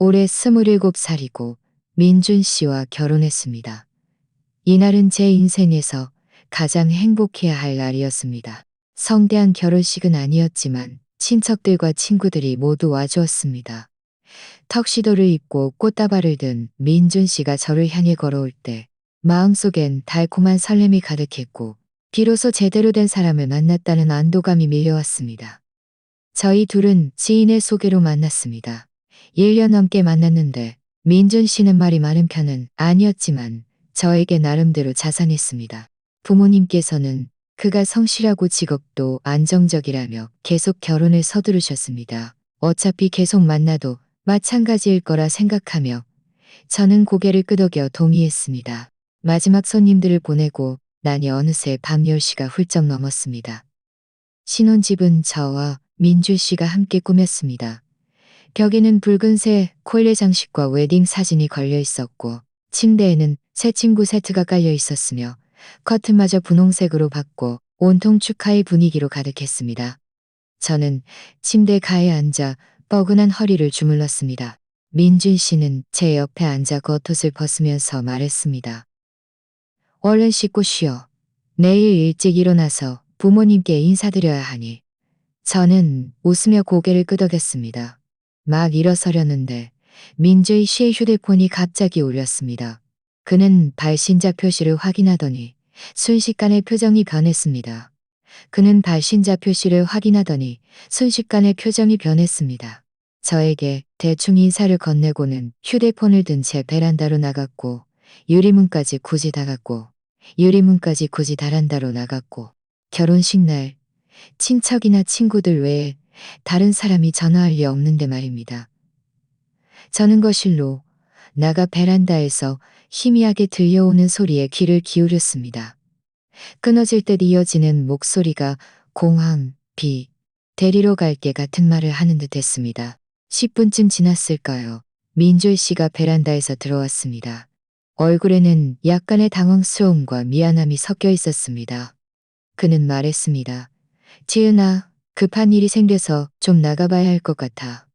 올해 27살이고 민준 씨와 결혼했습니다. 이날은 제 인생에서 가장 행복해야 할 날이었습니다. 성대한 결혼식은 아니었지만 친척들과 친구들이 모두 와주었습니다. 턱시도를 입고 꽃다발을 든 민준 씨가 저를 향해 걸어올 때 마음속엔 달콤한 설렘이 가득했고 비로소 제대로 된 사람을 만났다는 안도감이 밀려왔습니다. 저희 둘은 지인의 소개로 만났습니다. 1년 넘게 만났는데 민준 씨는 말이 많은 편은 아니었지만 저에게 나름대로 자산했습니다. 부모님께서는 그가 성실하고 직업도 안정적이라며 계속 결혼을 서두르셨습니다. 어차피 계속 만나도 마찬가지일 거라 생각하며 저는 고개를 끄덕여 동의했습니다. 마지막 손님들을 보내고 나니 어느새 밤 10시가 훌쩍 넘었습니다. 신혼집은 저와 민준 씨가 함께 꾸몄습니다. 벽에는 붉은색 콜레 장식과 웨딩 사진이 걸려 있었고 침대에는 새 친구 세트가 깔려 있었으며 커튼마저 분홍색으로 바꿔 온통 축하의 분위기로 가득했습니다. 저는 침대 가에 앉아 뻐근한 허리를 주물렀습니다. 민준 씨는 제 옆에 앉아 겉옷을 벗으면서 말했습니다. 얼른 씻고 쉬어. 내일 일찍 일어나서 부모님께 인사드려야 하니. 저는 웃으며 고개를 끄덕였습니다. 막 일어서려는데 민주희 씨의 휴대폰이 갑자기 울렸습니다. 그는 발신자 표시를 확인하더니 순식간에 표정이 변했습니다. 그는 발신자 표시를 확인하더니 순식간에 표정이 변했습니다. 저에게 대충 인사를 건네고는 휴대폰을 든 채 베란다로 나갔고 유리문까지 굳이 닫았고 유리문까지 굳이 베란다로 나갔고 결혼식 날 친척이나 친구들 외에 다른 사람이 전화할 리 없는데 말입니다. 저는 거실로 나가 베란다에서 희미하게 들려오는 소리에 귀를 기울였습니다. 끊어질 듯 이어지는 목소리가 공항, 비, 데리러 갈게 같은 말을 하는 듯 했습니다. 10분쯤 지났을까요? 민졸 씨가 베란다에서 들어왔습니다. 얼굴에는 약간의 당황스러움과 미안함이 섞여 있었습니다. 그는 말했습니다. 지은아, 급한 일이 생겨서 좀 나가봐야 할 것 같아.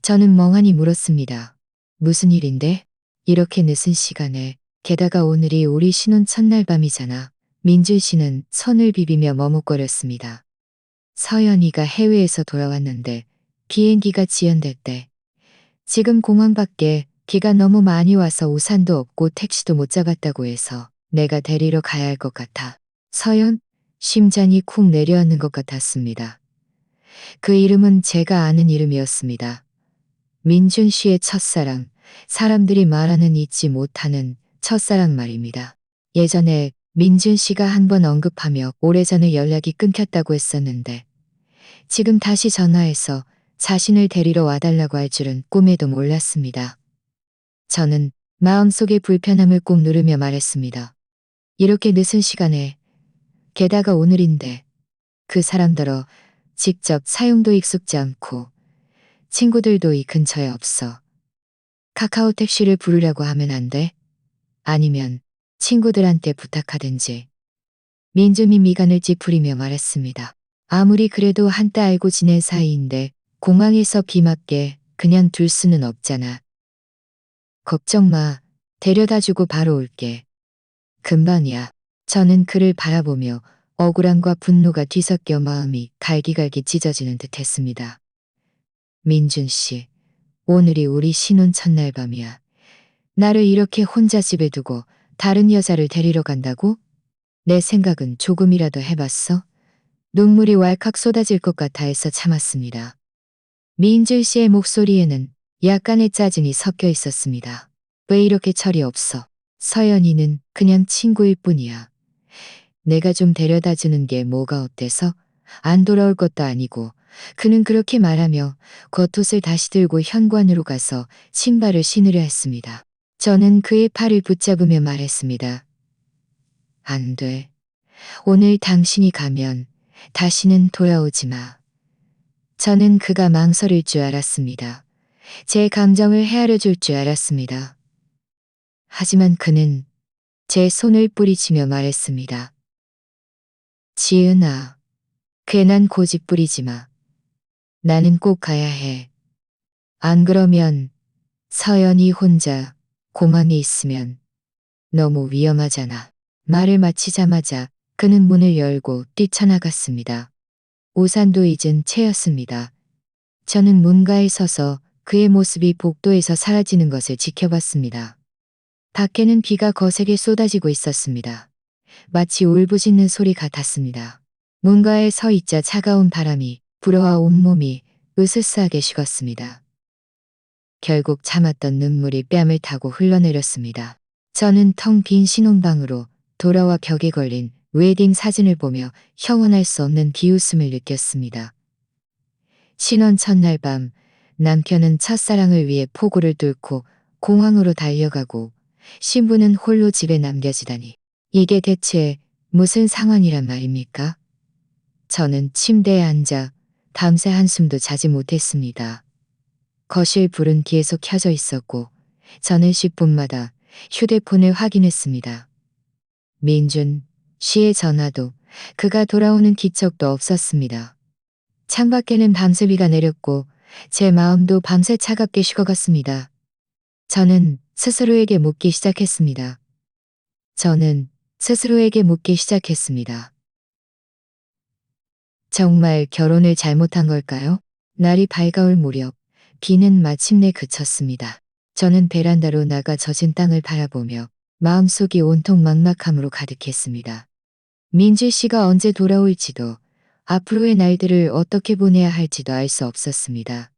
저는 멍하니 물었습니다. 무슨 일인데? 이렇게 늦은 시간에, 게다가 오늘이 우리 신혼 첫날 밤이잖아. 민준 씨는 손을 비비며 머뭇거렸습니다. 서연이가 해외에서 돌아왔는데 비행기가 지연됐대. 지금 공항 밖에 비가 너무 많이 와서 우산도 없고 택시도 못 잡았다고 해서 내가 데리러 가야 할 것 같아. 서연? 심장이 쿵 내려앉는 것 같았습니다. 그 이름은 제가 아는 이름이었습니다. 민준 씨의 첫사랑, 사람들이 말하는 잊지 못하는 첫사랑 말입니다. 예전에 민준 씨가 한 번 언급하며 오래전에 연락이 끊겼다고 했었는데 지금 다시 전화해서 자신을 데리러 와달라고 할 줄은 꿈에도 몰랐습니다. 저는 마음속의 불편함을 꾹 누르며 말했습니다. 이렇게 늦은 시간에 게다가 오늘인데 그 사람들어 직접 사용도 익숙지 않고 친구들도 이 근처에 없어. 카카오 택시를 부르려고 하면 안 돼? 아니면 친구들한테 부탁하든지. 민준이 미간을 찌푸리며 말했습니다. 아무리 그래도 한때 알고 지낸 사이인데 공항에서 비 맞게 그냥 둘 수는 없잖아. 걱정 마. 데려다주고 바로 올게. 금방이야. 저는 그를 바라보며 억울함과 분노가 뒤섞여 마음이 갈기갈기 찢어지는 듯 했습니다. 민준 씨, 오늘이 우리 신혼 첫날 밤이야. 나를 이렇게 혼자 집에 두고 다른 여자를 데리러 간다고? 내 생각은 조금이라도 해봤어? 눈물이 왈칵 쏟아질 것 같아 해서 참았습니다. 민준 씨의 목소리에는 약간의 짜증이 섞여 있었습니다. 왜 이렇게 철이 없어? 서연이는 그냥 친구일 뿐이야. 내가 좀 데려다 주는 게 뭐가 어때서? 안 돌아올 것도 아니고. 그는 그렇게 말하며 겉옷을 다시 들고 현관으로 가서 신발을 신으려 했습니다. 저는 그의 팔을 붙잡으며 말했습니다. 안 돼. 오늘 당신이 가면 다시는 돌아오지 마. 저는 그가 망설일 줄 알았습니다. 제 감정을 헤아려 줄 줄 알았습니다. 하지만 그는 제 손을 뿌리치며 말했습니다. 지은아, 괜한 고집 부리지 마. 나는 꼭 가야 해. 안 그러면 서연이 혼자 공항에 있으면 너무 위험하잖아. 말을 마치자마자 그는 문을 열고 뛰쳐나갔습니다. 우산도 잊은 채였습니다. 저는 문가에 서서 그의 모습이 복도에서 사라지는 것을 지켜봤습니다. 밖에는 비가 거세게 쏟아지고 있었습니다. 마치 울부짖는 소리 같았습니다. 문가에 서 있자 차가운 바람이 불어와 온몸이 으스스하게 식었습니다. 결국 참았던 눈물이 뺨을 타고 흘러내렸습니다. 저는 텅 빈 신혼방으로 돌아와 벽에 걸린 웨딩 사진을 보며 형언할 수 없는 비웃음을 느꼈습니다. 신혼 첫날 밤 남편은 첫사랑을 위해 포구를 뚫고 공항으로 달려가고 신부는 홀로 집에 남겨지다니. 이게 대체 무슨 상황이란 말입니까? 저는 침대에 앉아 밤새 한숨도 자지 못했습니다. 거실 불은 계속 켜져 있었고 저는 10분마다 휴대폰을 확인했습니다. 민준 씨의 전화도 그가 돌아오는 기척도 없었습니다. 창밖에는 밤새 비가 내렸고 제 마음도 밤새 차갑게 식어갔습니다. 저는 스스로에게 묻기 시작했습니다. 정말 결혼을 잘못한 걸까요? 날이 밝아올 무렵 비는 마침내 그쳤습니다. 저는 베란다로 나가 젖은 땅을 바라보며 마음속이 온통 막막함으로 가득했습니다. 민주 씨가 언제 돌아올지도 앞으로의 날들을 어떻게 보내야 할지도 알 수 없었습니다.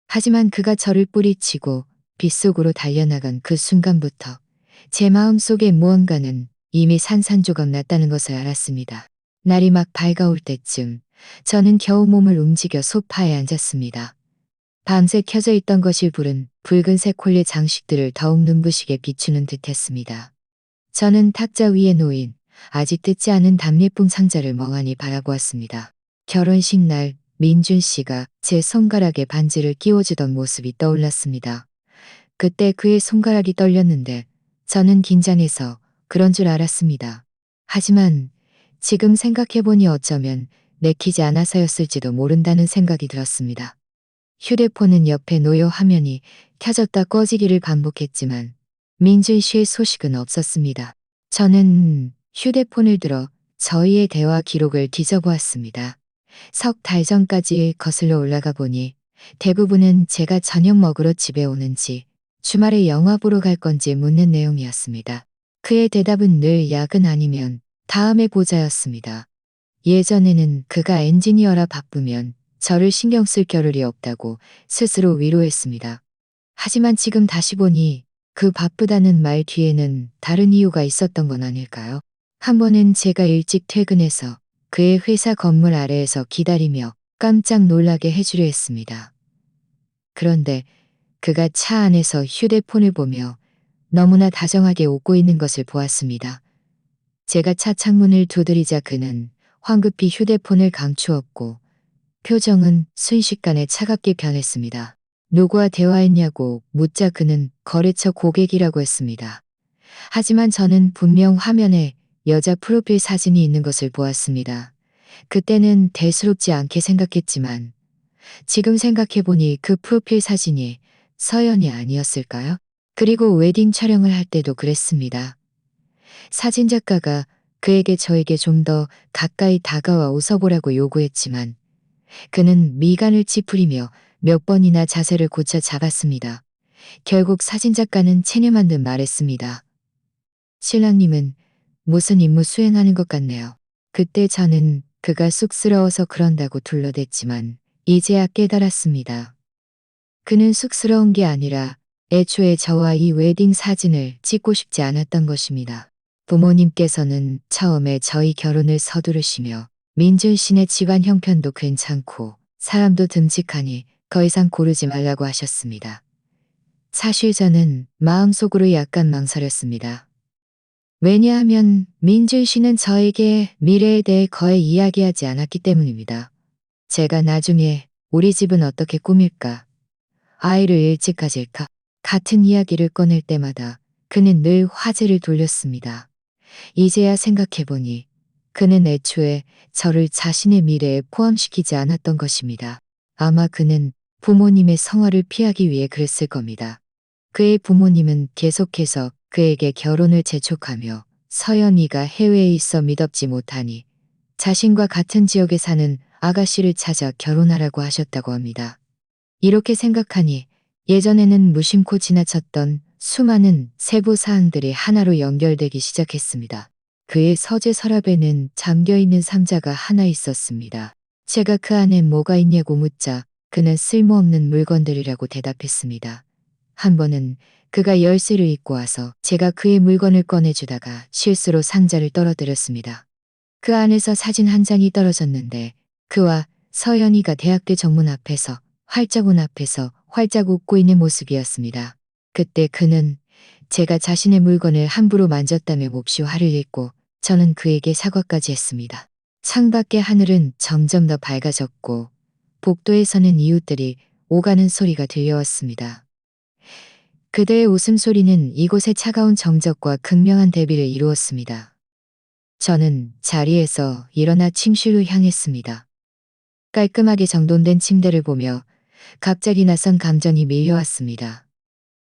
하지만 그가 저를 뿌리치고 빗속으로 달려나간 그 순간부터 제 마음속에 무언가는 이미 산산조각 났다는 것을 알았습니다. 날이 막 밝아올 때쯤 저는 겨우 몸을 움직여 소파에 앉았습니다. 밤새 켜져 있던 거실 불은 붉은색 콜레 장식들을 더욱 눈부시게 비추는 듯했습니다. 저는 탁자 위에 놓인 아직 뜯지 않은 답례품 상자를 멍하니 바라보았습니다. 결혼식 날 민준 씨가 제 손가락에 반지를 끼워주던 모습이 떠올랐습니다. 그때 그의 손가락이 떨렸는데 저는 긴장해서 그런 줄 알았습니다. 하지만 지금 생각해보니 어쩌면 내키지 않아서였을지도 모른다는 생각이 들었습니다. 휴대폰은 옆에 놓여 화면이 켜졌다 꺼지기를 반복했지만 민준 씨의 소식은 없었습니다. 저는 휴대폰을 들어 저희의 대화 기록을 뒤져보았습니다. 석 달 전까지 거슬러 올라가 보니 대부분은 제가 저녁 먹으러 집에 오는지 주말에 영화 보러 갈 건지 묻는 내용이었습니다. 그의 대답은 늘 야근 아니면 다음에 보자였습니다. 예전에는 그가 엔지니어라 바쁘면 저를 신경 쓸 겨를이 없다고 스스로 위로했습니다. 하지만 지금 다시 보니 그 바쁘다는 말 뒤에는 다른 이유가 있었던 건 아닐까요? 한 번은 제가 일찍 퇴근해서 그의 회사 건물 아래에서 기다리며 깜짝 놀라게 해주려 했습니다. 그런데 그가 차 안에서 휴대폰을 보며 너무나 다정하게 웃고 있는 것을 보았습니다. 제가 차 창문을 두드리자 그는 황급히 휴대폰을 감추었고 표정은 순식간에 차갑게 변했습니다. 누구와 대화했냐고 묻자 그는 거래처 고객이라고 했습니다. 하지만 저는 분명 화면에 여자 프로필 사진이 있는 것을 보았습니다. 그때는 대수롭지 않게 생각했지만 지금 생각해보니 그 프로필 사진이 서연이 아니었을까요? 그리고 웨딩 촬영을 할 때도 그랬습니다. 사진작가가 그에게 저에게 좀 더 가까이 다가와 웃어보라고 요구했지만 그는 미간을 찌푸리며 몇 번이나 자세를 고쳐 잡았습니다. 결국 사진작가는 체념한 듯 말했습니다. 신랑님은 무슨 임무 수행하는 것 같네요. 그때 저는 그가 쑥스러워서 그런다고 둘러댔지만 이제야 깨달았습니다. 그는 쑥스러운 게 아니라 애초에 저와 이 웨딩 사진을 찍고 싶지 않았던 것입니다. 부모님께서는 처음에 저희 결혼을 서두르시며 민준 씨네 집안 형편도 괜찮고 사람도 듬직하니 더 이상 고르지 말라고 하셨습니다. 사실 저는 마음속으로 약간 망설였습니다. 왜냐하면 민준 씨는 저에게 미래에 대해 거의 이야기하지 않았기 때문입니다. 제가 나중에 우리 집은 어떻게 꾸밀까? 아이를 일찍 가질까? 같은 이야기를 꺼낼 때마다 그는 늘 화제를 돌렸습니다. 이제야 생각해보니 그는 애초에 저를 자신의 미래에 포함시키지 않았던 것입니다. 아마 그는 부모님의 성화를 피하기 위해 그랬을 겁니다. 그의 부모님은 계속해서 그에게 결혼을 재촉하며 서연이가 해외에 있어 미덥지 못하니 자신과 같은 지역에 사는 아가씨를 찾아 결혼하라고 하셨다고 합니다. 이렇게 생각하니 예전에는 무심코 지나쳤던 수많은 세부 사항들이 하나로 연결되기 시작했습니다. 그의 서재 서랍에는 잠겨있는 상자가 하나 있었습니다. 제가 그 안에 뭐가 있냐고 묻자 그는 쓸모없는 물건들이라고 대답했습니다. 한 번은 그가 열쇠를 잊고 와서 제가 그의 물건을 꺼내주다가 실수로 상자를 떨어뜨렸습니다. 그 안에서 사진 한 장이 떨어졌는데 그와 서연이가 대학교 정문 앞에서 활짝 앞에서 활짝 웃고 있는 모습이었습니다. 그때 그는 제가 자신의 물건을 함부로 만졌다며 몹시 화를 냈고 저는 그에게 사과까지 했습니다. 창밖의 하늘은 점점 더 밝아졌고 복도에서는 이웃들이 오가는 소리가 들려왔습니다. 그대의 웃음소리는 이곳의 차가운 정적과 극명한 대비를 이루었습니다. 저는 자리에서 일어나 침실로 향했습니다. 깔끔하게 정돈된 침대를 보며 갑자기 낯선 감정이 밀려왔습니다.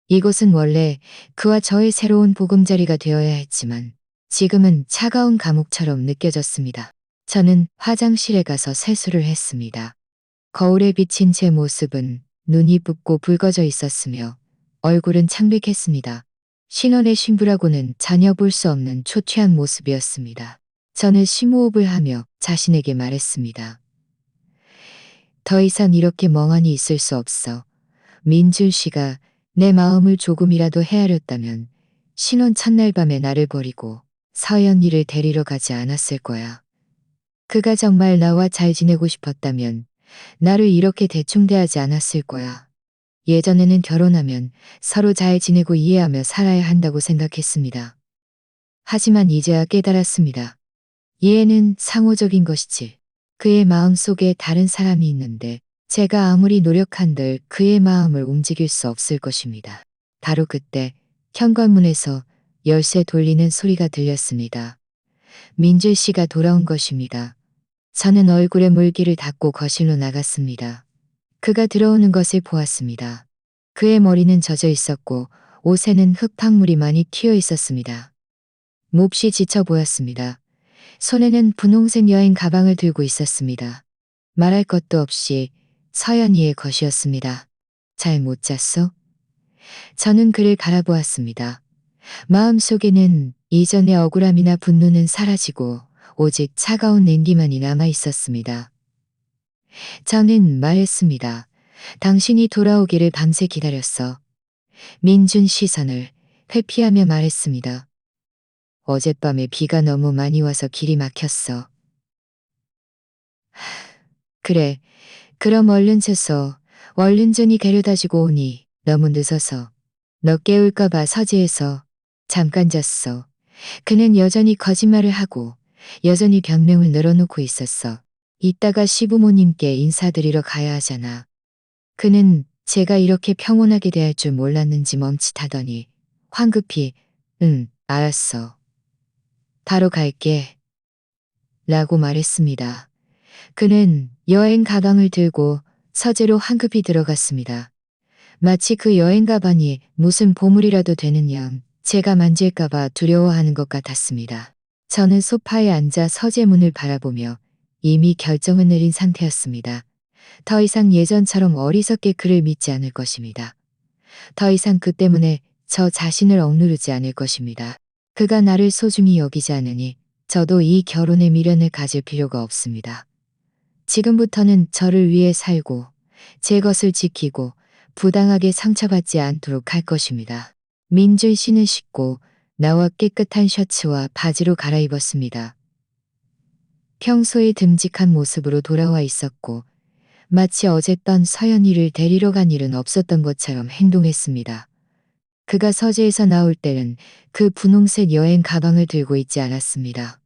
이곳은 원래 그와 저의 새로운 보금자리가 되어야 했지만 지금은 차가운 감옥처럼 느껴졌습니다. 저는 화장실에 가서 세수를 했습니다. 거울에 비친 제 모습은 눈이 붓고 붉어져 있었으며 얼굴은 창백했습니다. 신혼의 신부라고는 전혀 볼 수 없는 초췌한 모습이었습니다. 저는 심호흡을 하며 자신에게 말했습니다. 더 이상 이렇게 멍하니 있을 수 없어. 민준 씨가 내 마음을 조금이라도 헤아렸다면 신혼 첫날 밤에 나를 버리고 서연이를 데리러 가지 않았을 거야. 그가 정말 나와 잘 지내고 싶었다면 나를 이렇게 대충 대하지 않았을 거야. 예전에는 결혼하면 서로 잘 지내고 이해하며 살아야 한다고 생각했습니다. 하지만 이제야 깨달았습니다. 이해는 상호적인 것이지. 그의 마음 속에 다른 사람이 있는데 제가 아무리 노력한들 그의 마음을 움직일 수 없을 것입니다. 바로 그때 현관문에서 열쇠 돌리는 소리가 들렸습니다. 민준 씨가 돌아온 것입니다. 저는 얼굴에 물기를 닦고 거실로 나갔습니다. 그가 들어오는 것을 보았습니다. 그의 머리는 젖어 있었고 옷에는 흙탕물이 많이 튀어 있었습니다. 몹시 지쳐 보였습니다. 손에는 분홍색 여행 가방을 들고 있었습니다. 말할 것도 없이 서연이의 것이었습니다. 잘 못 잤어? 저는 그를 바라보았습니다. 마음속에는 이전의 억울함이나 분노는 사라지고 오직 차가운 냉기만이 남아 있었습니다. 저는 말했습니다. 당신이 돌아오기를 밤새 기다렸어. 민준 시선을 회피하며 말했습니다. 어젯밤에 비가 너무 많이 와서 길이 막혔어. 그래, 그럼 얼른 쳤어. 얼른 전이 데려다주고 오니 너무 늦어서. 너 깨울까봐 서재에서 잠깐 잤어. 그는 여전히 거짓말을 하고 여전히 변명을 늘어놓고 있었어. 이따가 시부모님께 인사드리러 가야 하잖아. 그는 제가 이렇게 평온하게 대할 줄 몰랐는지 멈칫하더니 황급히 응, 알았어. 바로 갈게. 라고 말했습니다. 그는 여행 가방을 들고 서재로 황급히 들어갔습니다. 마치 그 여행 가방이 무슨 보물이라도 되는 양 제가 만질까봐 두려워하는 것 같았습니다. 저는 소파에 앉아 서재 문을 바라보며 이미 결정을 내린 상태였습니다. 더 이상 예전처럼 어리석게 그를 믿지 않을 것입니다. 더 이상 그 때문에 저 자신을 억누르지 않을 것입니다. 그가 나를 소중히 여기지 않으니 저도 이 결혼의 미련을 가질 필요가 없습니다. 지금부터는 저를 위해 살고 제 것을 지키고 부당하게 상처받지 않도록 할 것입니다. 민준 씨는 씻고 나와 깨끗한 셔츠와 바지로 갈아입었습니다. 평소의 듬직한 모습으로 돌아와 있었고 마치 어젯밤 서연이를 데리러 간 일은 없었던 것처럼 행동했습니다. 그가 서재에서 나올 때는 그 분홍색 여행 가방을 들고 있지 않았습니다.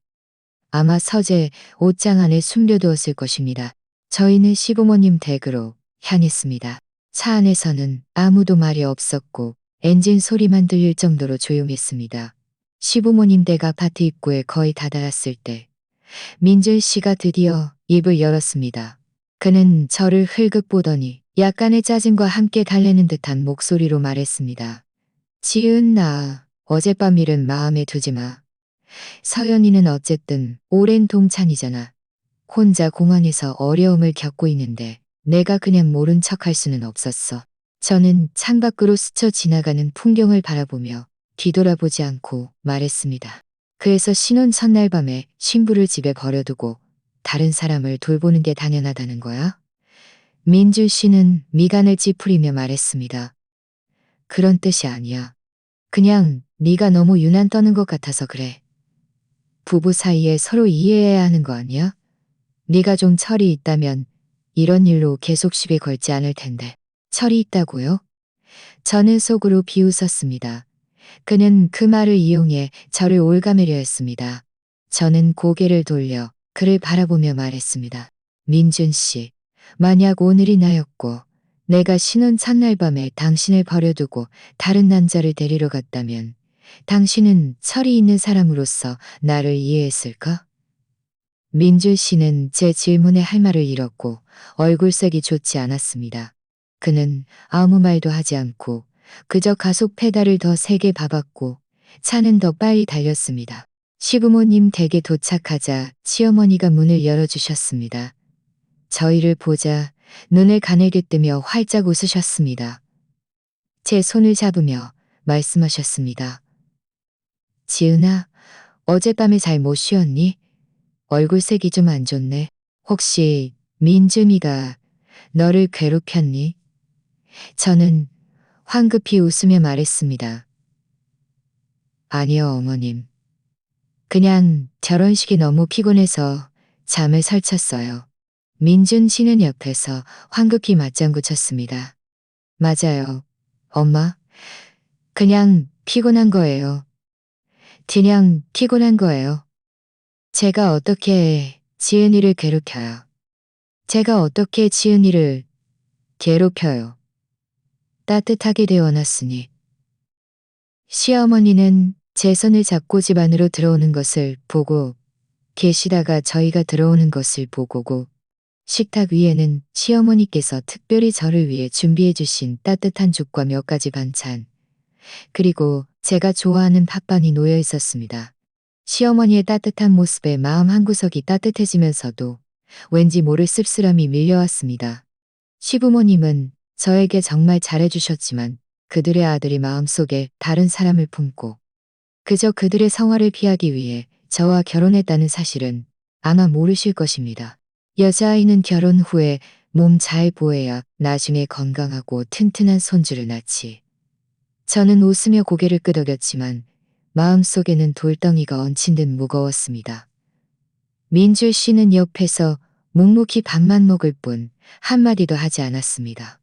아마 서재 옷장 안에 숨겨두었을 것입니다. 저희는 시부모님 댁으로 향했습니다. 차 안에서는 아무도 말이 없었고 엔진 소리만 들릴 정도로 조용했습니다. 시부모님 댁 아파트 입구에 거의 다다랐을 때 민준 씨가 드디어 입을 열었습니다. 그는 저를 흘끗 보더니 약간의 짜증과 함께 달래는 듯한 목소리로 말했습니다. 지은아, 어젯밤 일은 마음에 두지 마. 서연이는 어쨌든 오랜 동창이잖아. 혼자 공항에서 어려움을 겪고 있는데 내가 그냥 모른 척할 수는 없었어. 저는 창밖으로 스쳐 지나가는 풍경을 바라보며 뒤돌아보지 않고 말했습니다. 그래서 신혼 첫날 밤에 신부를 집에 버려두고 다른 사람을 돌보는 게 당연하다는 거야? 민주 씨는 미간을 찌푸리며 말했습니다. 그런 뜻이 아니야. 그냥 네가 너무 유난 떠는 것 같아서 그래. 부부 사이에 서로 이해해야 하는 거 아니야? 네가 좀 철이 있다면 이런 일로 계속 시비 걸지 않을 텐데. 철이 있다고요? 저는 속으로 비웃었습니다. 그는 그 말을 이용해 저를 올가매려 했습니다. 저는 고개를 돌려 그를 바라보며 말했습니다. 민준 씨, 만약 오늘이 나였고 내가 신혼 첫날 밤에 당신을 버려두고 다른 남자를 데리러 갔다면 당신은 철이 있는 사람으로서 나를 이해했을까? 민준 씨는 제 질문에 할 말을 잃었고 얼굴색이 좋지 않았습니다. 그는 아무 말도 하지 않고 그저 가속 페달을 더 세게 밟았고 차는 더 빨리 달렸습니다. 시부모님 댁에 도착하자 시어머니가 문을 열어주셨습니다. 저희를 보자 눈을 가늘게 뜨며 활짝 웃으셨습니다. 제 손을 잡으며 말씀하셨습니다. 지은아, 어젯밤에 잘 못 쉬었니? 얼굴색이 좀 안 좋네. 혹시 민준이가 너를 괴롭혔니? 저는 황급히 웃으며 말했습니다. 아니요, 어머님. 그냥 결혼식이 너무 피곤해서 잠을 설쳤어요. 민준 씨는 옆에서 황급히 맞장구 쳤습니다. 맞아요. 엄마, 그냥 피곤한 거예요. 그냥 피곤한 거예요. 제가 어떻게 지은이를 괴롭혀요? 제가 어떻게 지은이를 괴롭혀요? 따뜻하게 데워놨으니. 시어머니는 제 손을 잡고 집 안으로 들어오는 것을 보고 계시다가 저희가 들어오는 것을 보고고 식탁 위에는 시어머니께서 특별히 저를 위해 준비해 주신 따뜻한 죽과 몇 가지 반찬, 그리고 제가 좋아하는 팥빵이 놓여 있었습니다. 시어머니의 따뜻한 모습에 마음 한구석이 따뜻해지면서도 왠지 모를 씁쓸함이 밀려왔습니다. 시부모님은 저에게 정말 잘해주셨지만 그들의 아들이 마음속에 다른 사람을 품고 그저 그들의 성화를 피하기 위해 저와 결혼했다는 사실은 아마 모르실 것입니다. 여자아이는 결혼 후에 몸 잘 보호해야 나중에 건강하고 튼튼한 손주를 낳지. 저는 웃으며 고개를 끄덕였지만 마음속에는 돌덩이가 얹힌 듯 무거웠습니다. 민주 씨는 옆에서 묵묵히 밥만 먹을 뿐 한마디도 하지 않았습니다.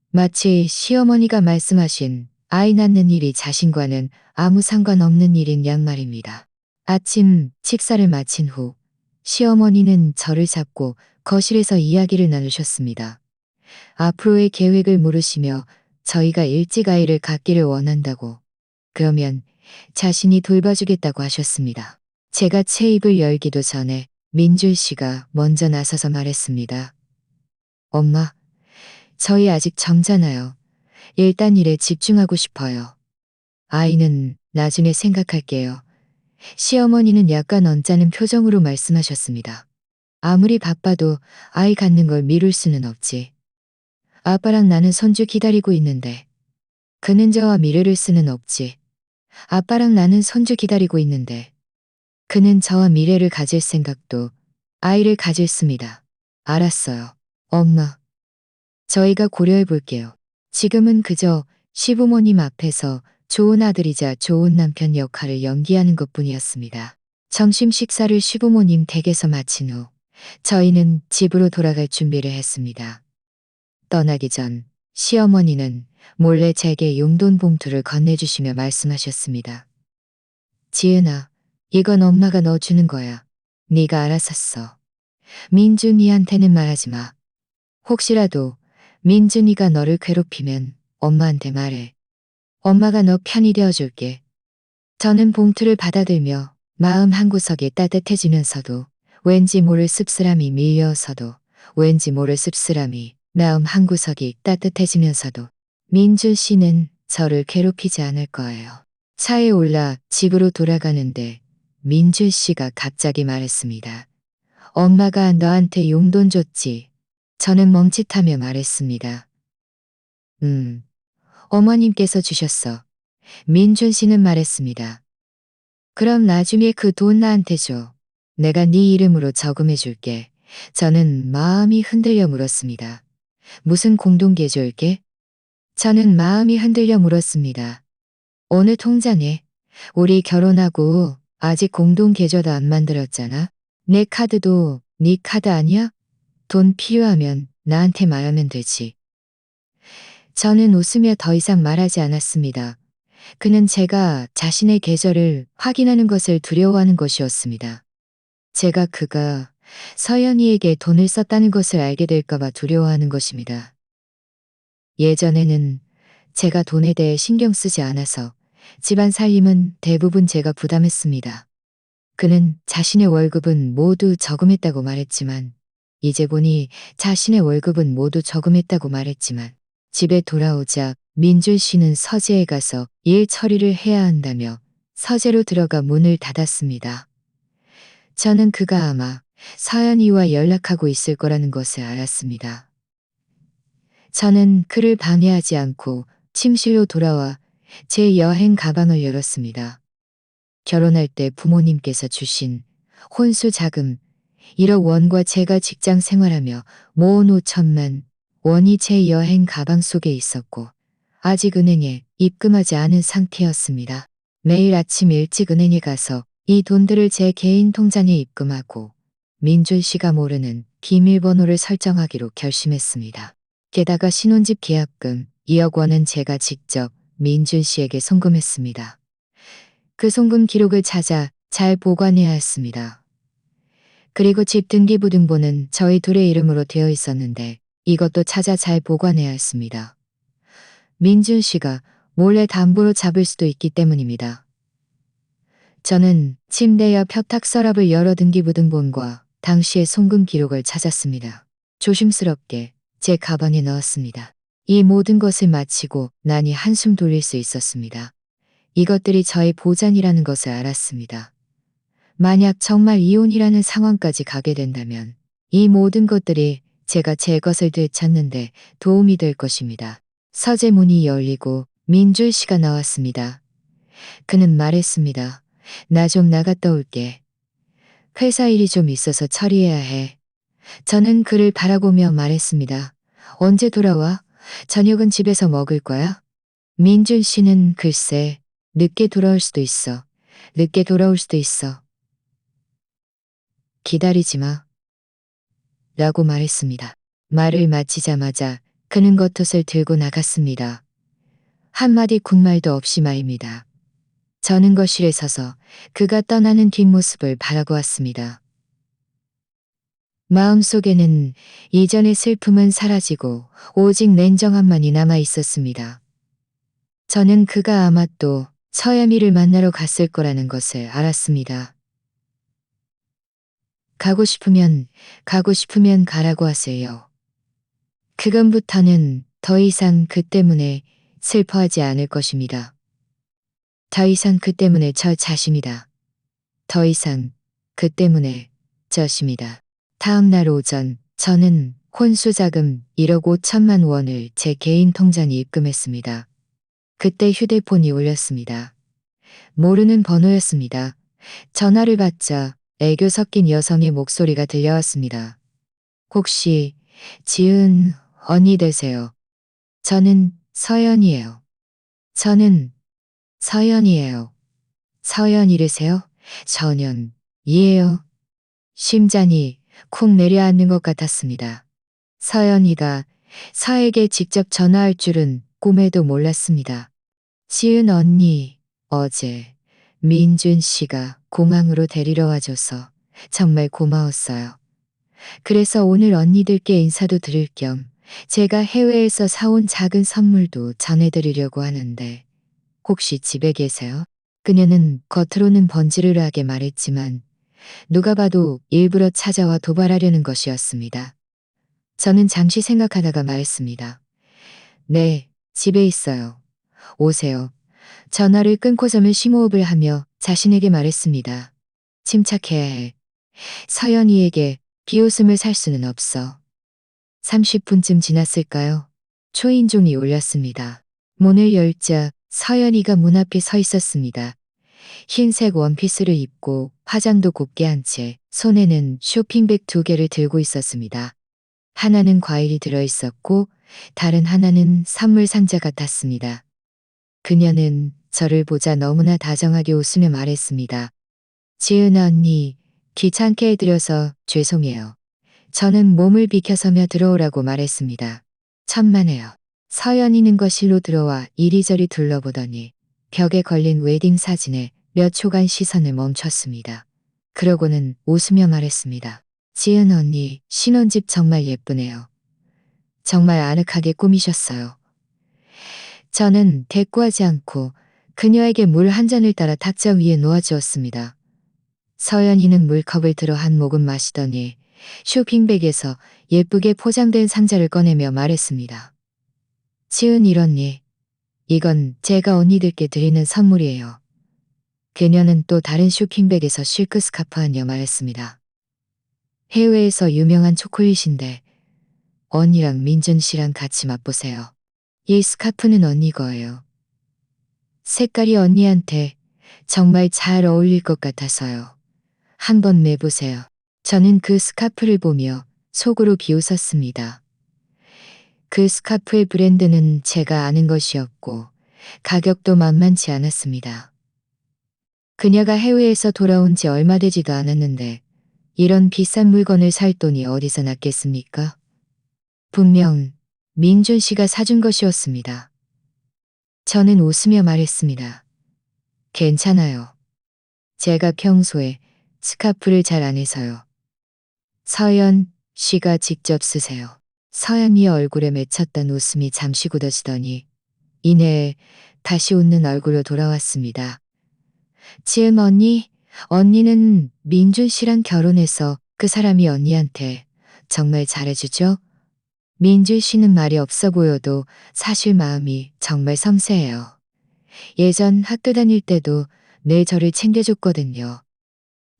마치 시어머니가 말씀하신 아이 낳는 일이 자신과는 아무 상관없는 일인 양 말입니다. 아침 식사를 마친 후 시어머니는 저를 잡고 거실에서 이야기를 나누셨습니다. 앞으로의 계획을 물으시며 저희가 일찍 아이를 갖기를 원한다고, 그러면 자신이 돌봐주겠다고 하셨습니다. 제가 제 입을 열기도 전에 민준 씨가 먼저 나서서 말했습니다. 엄마, 저희 아직 젊잖아요. 일단 일에 집중하고 싶어요. 아이는 나중에 생각할게요. 시어머니는 약간 언짢은 표정으로 말씀하셨습니다. 아무리 바빠도 아이 갖는 걸 미룰 수는 없지. 아빠랑 나는 손주 기다리고 있는데. 그는 저와 미래를 수는 없지. 아빠랑 나는 손주 기다리고 있는데. 그는 저와 미래를 가질 생각도 아이를 가졌습니다. 알았어요. 엄마. 저희가 고려해 볼게요. 지금은 그저 시부모님 앞에서 좋은 아들이자 좋은 남편 역할을 연기하는 것뿐이었습니다. 점심 식사를 시부모님 댁에서 마친 후 저희는 집으로 돌아갈 준비를 했습니다. 떠나기 전 시어머니는 몰래 제게 용돈 봉투를 건네주시며 말씀하셨습니다. 지은아, 이건 엄마가 너 주는 거야. 네가 알아서 써. 민준이한테는 말하지 마. 혹시라도 민준이가 너를 괴롭히면 엄마한테 말해. 엄마가 너 편이 되어줄게. 저는 봉투를 받아들며 마음 한구석이 따뜻해지면서도 왠지 모를 씁쓸함이 밀려서도 왠지 모를 씁쓸함이 마음 한구석이 따뜻해지면서도 민준 씨는 저를 괴롭히지 않을 거예요. 차에 올라 집으로 돌아가는데 민준 씨가 갑자기 말했습니다. 엄마가 너한테 용돈 줬지. 저는 멈칫하며 말했습니다. 어머님께서 주셨어. 민준 씨는 말했습니다. 그럼 나중에 그 돈 나한테 줘. 내가 네 이름으로 저금해 줄게. 저는 마음이 흔들려 물었습니다. 무슨 공동계좌일게? 저는 마음이 흔들려 물었습니다. 어느 통장에? 우리 결혼하고 아직 공동계좌도 안 만들었잖아. 내 카드도 네 카드 아니야? 돈 필요하면 나한테 말하면 되지. 저는 웃으며 더 이상 말하지 않았습니다. 그는 제가 자신의 계좌를 확인하는 것을 두려워하는 것이었습니다. 제가 그가 서연이에게 돈을 썼다는 것을 알게 될까봐 두려워하는 것입니다. 예전에는 제가 돈에 대해 신경 쓰지 않아서 집안 살림은 대부분 제가 부담했습니다. 그는 자신의 월급은 모두 저금했다고 말했지만 이제 보니 자신의 월급은 모두 저금했다고 말했지만 집에 돌아오자 민준 씨는 서재에 가서 일 처리를 해야 한다며 서재로 들어가 문을 닫았습니다. 저는 그가 아마 서연이와 연락하고 있을 거라는 것을 알았습니다. 저는 그를 방해하지 않고 침실로 돌아와 제 여행 가방을 열었습니다. 결혼할 때 부모님께서 주신 혼수 자금 1억 원과 제가 직장 생활하며 모은 5천만 원이 제 여행 가방 속에 있었고 아직 은행에 입금하지 않은 상태였습니다. 매일 아침 일찍 은행에 가서 이 돈들을 제 개인 통장에 입금하고 민준 씨가 모르는 비밀번호를 설정하기로 결심했습니다. 게다가 신혼집 계약금 2억 원은 제가 직접 민준 씨에게 송금했습니다. 그 송금 기록을 찾아 잘 보관해야 했습니다. 그리고 집 등기부등본은 저희 둘의 이름으로 되어 있었는데 이것도 찾아 잘 보관해야 했습니다. 민준 씨가 몰래 담보로 잡을 수도 있기 때문입니다. 저는 침대 옆 협탁 서랍을 열어 등기부등본과 당시의 송금 기록을 찾았습니다. 조심스럽게 제 가방에 넣었습니다. 이 모든 것을 마치고 나니 한숨 돌릴 수 있었습니다. 이것들이 저의 보장이라는 것을 알았습니다. 만약 정말 이혼이라는 상황까지 가게 된다면 이 모든 것들이 제가 제 것을 되찾는데 도움이 될 것입니다. 서재 문이 열리고 민준 씨가 나왔습니다. 그는 말했습니다. 나 좀 나갔다 올게. 회사 일이 좀 있어서 처리해야 해. 저는 그를 바라보며 말했습니다. 언제 돌아와? 저녁은 집에서 먹을 거야? 민준 씨는 글쎄, 늦게 돌아올 수도 있어. 늦게 돌아올 수도 있어. 기다리지 마. 라고 말했습니다. 말을 마치자마자 그는 겉옷을 들고 나갔습니다. 한마디 쿵말도 없이 말입니다. 저는 거실에 서서 그가 떠나는 뒷모습을 바라고 왔습니다. 마음속에는 이전의 슬픔은 사라지고 오직 냉정함만이 남아 있었습니다. 저는 그가 아마 또 서야미를 만나러 갔을 거라는 것을 알았습니다. 가고 싶으면 가라고 하세요. 그건부터는 더 이상 그 때문에 슬퍼하지 않을 것입니다. 더 이상 그 때문에 저 자신이다. 더 이상 그 때문에 저십니다. 다음 날 오전 저는 혼수자금 1억 5천만 원을 제 개인 통장에 입금했습니다. 그때 휴대폰이 울렸습니다. 모르는 번호였습니다. 전화를 받자 애교 섞인 여성의 목소리가 들려왔습니다. 혹시 지은 언니 되세요? 저는 서연이에요. 저는 서연이에요. 서연이르세요? 전연이에요. 심장이 쿵 내려앉는 것 같았습니다. 서연이가 서에게 직접 전화할 줄은 꿈에도 몰랐습니다. 지은 언니, 어제 민준 씨가 공항으로 데리러 와줘서 정말 고마웠어요. 그래서 오늘 언니들께 인사도 드릴 겸 제가 해외에서 사온 작은 선물도 전해드리려고 하는데 혹시 집에 계세요? 그녀는 겉으로는 번지르르하게 말했지만 누가 봐도 일부러 찾아와 도발하려는 것이었습니다. 저는 잠시 생각하다가 말했습니다. 네, 집에 있어요. 오세요. 전화를 끊고서는 심호흡을 하며 자신에게 말했습니다. 침착해야 해. 서연이에게 비웃음을 살 수는 없어. 30분쯤 지났을까요? 초인종이 울렸습니다. 문을 열자 서연이가 문 앞에 서 있었습니다. 흰색 원피스를 입고 화장도 곱게 한 채 손에는 쇼핑백 2개를 들고 있었습니다. 하나는 과일이 들어있었고 다른 하나는 선물 상자 같았습니다. 그녀는 저를 보자 너무나 다정하게 웃으며 말했습니다. 지은아 언니, 귀찮게 해드려서 죄송해요. 저는 몸을 비켜서며 들어오라고 말했습니다. 천만에요. 서연이는 거실로 들어와 이리저리 둘러보더니 벽에 걸린 웨딩 사진에 몇 초간 시선을 멈췄습니다. 그러고는 웃으며 말했습니다. 지은 언니, 신혼집 정말 예쁘네요. 정말 아늑하게 꾸미셨어요. 저는 대꾸하지 않고 그녀에게 물 한 잔을 따라 탁자 위에 놓아주었습니다. 서연이는 물컵을 들어 한 모금 마시더니 쇼핑백에서 예쁘게 포장된 상자를 꺼내며 말했습니다. 지은 언니, 이건 제가 언니들께 드리는 선물이에요. 그녀는 또 다른 쇼핑백에서 실크 스카프 하며 말했습니다. 해외에서 유명한 초콜릿인데 언니랑 민준 씨랑 같이 맛보세요. 이 스카프는 언니 거예요. 색깔이 언니한테 정말 잘 어울릴 것 같아서요. 한번 매보세요. 저는 그 스카프를 보며 속으로 비웃었습니다. 그 스카프의 브랜드는 제가 아는 것이었고 가격도 만만치 않았습니다. 그녀가 해외에서 돌아온 지 얼마 되지도 않았는데 이런 비싼 물건을 살 돈이 어디서 났겠습니까? 분명 민준 씨가 사준 것이었습니다. 저는 웃으며 말했습니다. 괜찮아요. 제가 평소에 스카프를 잘 안 해서요. 서연 씨가 직접 쓰세요. 서연이의 얼굴에 맺혔던 웃음이 잠시 굳어지더니 이내에 다시 웃는 얼굴로 돌아왔습니다. 지은 언니, 언니는 민준 씨랑 결혼해서 그 사람이 언니한테 정말 잘해주죠? 민준 씨는 말이 없어 보여도 사실 마음이 정말 섬세해요. 예전 학교 다닐 때도 늘 저를 챙겨줬거든요.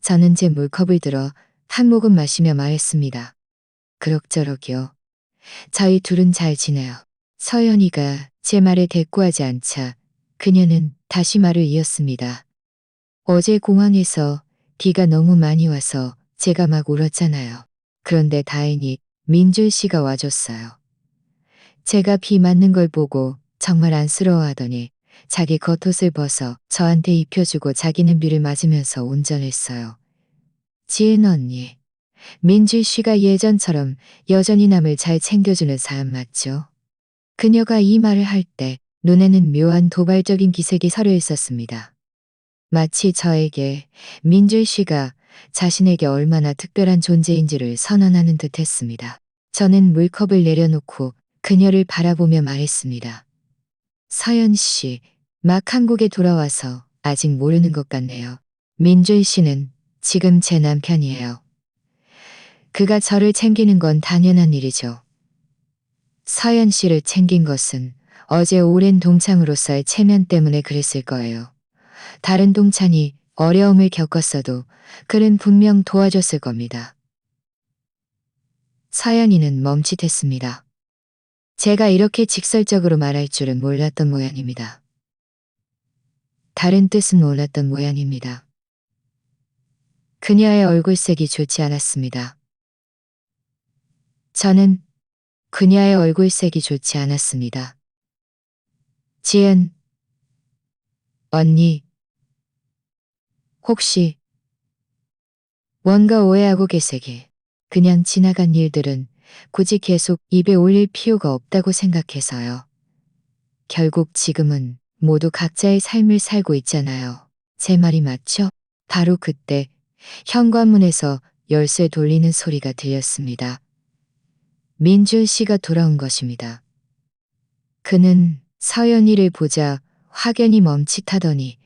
저는 제 물컵을 들어 한 모금 마시며 말했습니다. 그럭저럭이요. 저희 둘은 잘 지내요. 서연이가 제 말에 대꾸하지 않자 그녀는 다시 말을 이었습니다. 어제 공항에서 비가 너무 많이 와서 제가 막 울었잖아요. 그런데 다행히 민준 씨가 와줬어요. 제가 비 맞는 걸 보고 정말 안쓰러워하더니 자기 겉옷을 벗어 저한테 입혀주고 자기는 비를 맞으면서 운전했어요. 지은 언니, 민준 씨가 예전처럼 여전히 남을 잘 챙겨주는 사람 맞죠? 그녀가 이 말을 할 때 눈에는 묘한 도발적인 기색이 서려 있었습니다. 마치 저에게 민준 씨가 자신에게 얼마나 특별한 존재인지를 선언하는 듯 했습니다. 저는 물컵을 내려놓고 그녀를 바라보며 말했습니다. 서연 씨, 막 한국에 돌아와서 아직 모르는 것 같네요. 민준 씨는 지금 제 남편이에요. 그가 저를 챙기는 건 당연한 일이죠. 서연 씨를 챙긴 것은 어제 오랜 동창으로서의 체면 때문에 그랬을 거예요. 다른 동창이 어려움을 겪었어도 그는 분명 도와줬을 겁니다. 서연이는 멈칫했습니다. 제가 이렇게 직설적으로 말할 줄은 몰랐던 모양입니다. 다른 뜻은 몰랐던 모양입니다. 그녀의 얼굴색이 좋지 않았습니다. 저는 그녀의 얼굴색이 좋지 않았습니다. 지은, 언니, 혹시 뭔가 오해하고 계세게 그냥 지나간 일들은 굳이 계속 입에 올릴 필요가 없다고 생각해서요. 결국 지금은 모두 각자의 삶을 살고 있잖아요. 제 말이 맞죠? 바로 그때 현관문에서 열쇠 돌리는 소리가 들렸습니다. 민준 씨가 돌아온 것입니다. 그는 서연이를 보자 확연히 멈칫하더니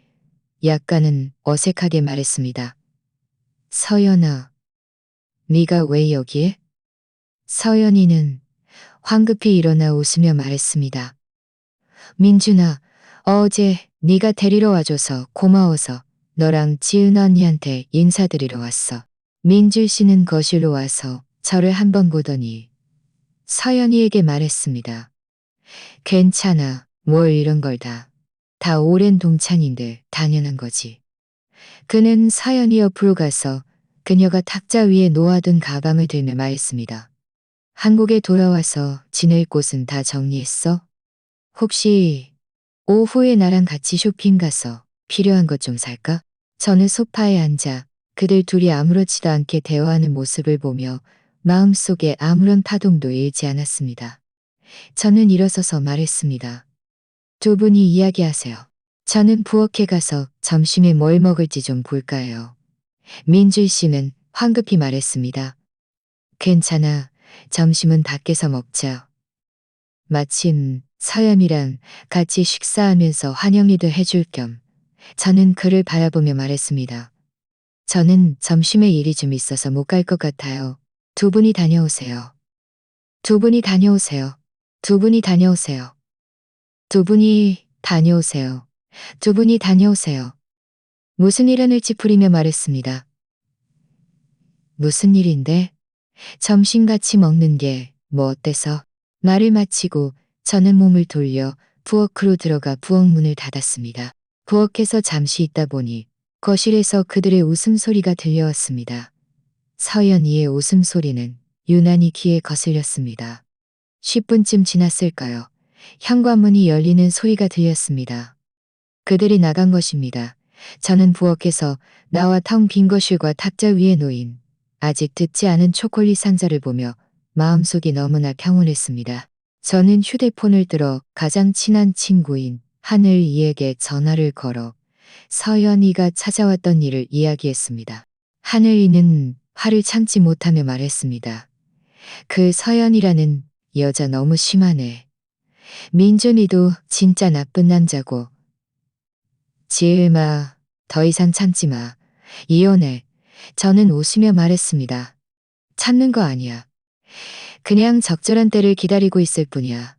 약간은 어색하게 말했습니다. 서연아, 네가 왜 여기에? 서연이는 황급히 일어나 웃으며 말했습니다. 민준아, 어제 네가 데리러 와줘서 고마워서 너랑 지은 언니한테 인사드리러 왔어. 민주 씨는 거실로 와서 저를 한번 보더니 서연이에게 말했습니다. 괜찮아. 뭘 이런 걸 다. 다 오랜 동창인데 당연한 거지. 그는 서연이 옆으로 가서 그녀가 탁자 위에 놓아둔 가방을 들며 말했습니다. 한국에 돌아와서 지낼 곳은 다 정리했어? 혹시 오후에 나랑 같이 쇼핑 가서 필요한 것 좀 살까? 저는 소파에 앉아 그들 둘이 아무렇지도 않게 대화하는 모습을 보며 마음속에 아무런 파동도 일지 않았습니다. 저는 일어서서 말했습니다. 두 분이 이야기하세요. 저는 부엌에 가서 점심에 뭘 먹을지 좀 볼까요? 민주 씨는 황급히 말했습니다. 괜찮아. 점심은 밖에서 먹자. 마침 서연이랑 같이 식사하면서 환영회도 해줄 겸 저는 그를 바라보며 말했습니다. 저는 점심에 일이 좀 있어서 못 갈 것 같아요. 두 분이 다녀오세요. 두 분이 다녀오세요. 두 분이 다녀오세요. 두 분이 다녀오세요. 두 분이 다녀오세요. 무슨 일을 찌푸리며 말했습니다. 무슨 일인데? 점심 같이 먹는 게 뭐 어때서? 말을 마치고 저는 몸을 돌려 부엌으로 들어가 부엌 문을 닫았습니다. 부엌에서 잠시 있다 보니 거실에서 그들의 웃음소리가 들려왔습니다. 서연이의 웃음소리는 유난히 귀에 거슬렸습니다. 10분쯤 지났을까요? 현관문이 열리는 소리가 들렸습니다. 그들이 나간 것입니다. 저는 부엌에서 나와 텅 빈 거실과 탁자 위에 놓인 아직 듣지 않은 초콜릿 상자를 보며 마음속이 너무나 평온했습니다. 저는 휴대폰을 들어 가장 친한 친구인 하늘이에게 전화를 걸어 서연이가 찾아왔던 일을 이야기했습니다. 하늘이는 화를 참지 못하며 말했습니다. 그 서연이라는 여자 너무 심하네. 민준이도 진짜 나쁜 남자고. 지을마, 더 이상 참지 마. 이혼해. 저는 웃으며 말했습니다. 참는 거 아니야. 그냥 적절한 때를 기다리고 있을 뿐이야.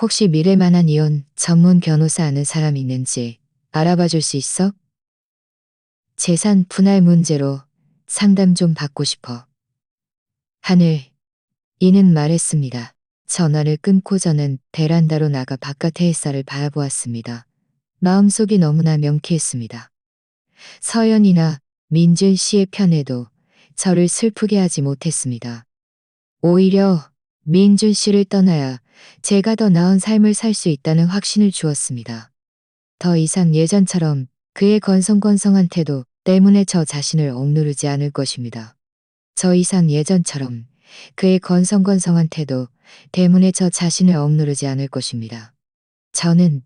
혹시 미래만한 이혼 전문 변호사 아는 사람 있는지 알아봐 줄 수 있어? 재산 분할 문제로 상담 좀 받고 싶어. 하늘, 이는 말했습니다. 전화를 끊고 저는 베란다로 나가 바깥의 햇살을 바라보았습니다. 마음속이 너무나 명쾌했습니다. 서연이나 민준 씨의 편에도 저를 슬프게 하지 못했습니다. 오히려 민준 씨를 떠나야 제가 더 나은 삶을 살 수 있다는 확신을 주었습니다. 더 이상 예전처럼 그의 건성건성한 태도 때문에 저 자신을 억누르지 않을 것입니다. 더 이상 예전처럼 그의 건성건성한 태도 때문에 저 자신을 억누르지 않을 것입니다. 저는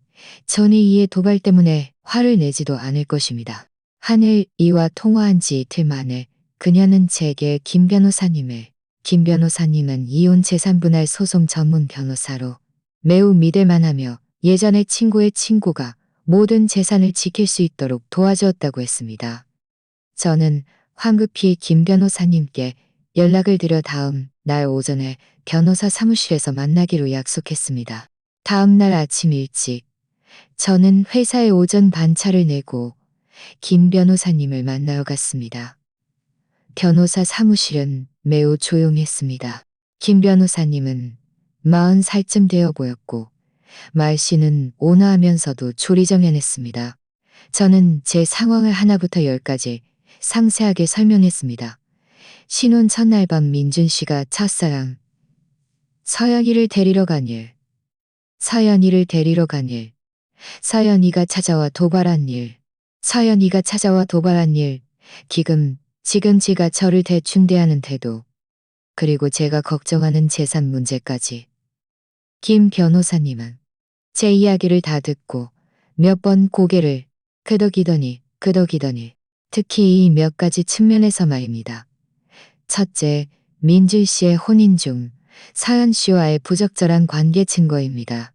전이 이의 도발 때문에 화를 내지도 않을 것입니다. 하늘 이와 통화한 지 이틀 만에 그녀는 제게 김 변호사님은 이혼 재산분할 소송 전문 변호사로 매우 믿을만하며 예전에 친구의 친구가 모든 재산을 지킬 수 있도록 도와주었다고 했습니다. 저는 황급히 김 변호사님께 연락을 드려 다음 날 오전에 변호사 사무실에서 만나기로 약속했습니다. 다음 날 아침 일찍 저는 회사에 오전 반차를 내고 김 변호사님을 만나러 갔습니다. 변호사 사무실은 매우 조용했습니다. 김 변호사님은 40살쯤 되어 보였고 말씨는 온화하면서도 조리정연했습니다. 저는 제 상황을 하나부터 열까지 상세하게 설명했습니다. 신혼 첫날 밤 민준 씨가 첫사랑, 서연이를 데리러 간 일, 서연이를 데리러 간 일, 서연이가 찾아와 도발한 일, 서연이가 찾아와 도발한 일, 지금 제가 저를 대충 대하는 태도, 그리고 제가 걱정하는 재산 문제까지. 김 변호사님은 제 이야기를 다 듣고 몇 번 고개를 끄덕이더니 특히 이 몇 가지 측면에서 말입니다. 첫째, 민준 씨의 혼인 중 서연 씨와의 부적절한 관계 증거입니다.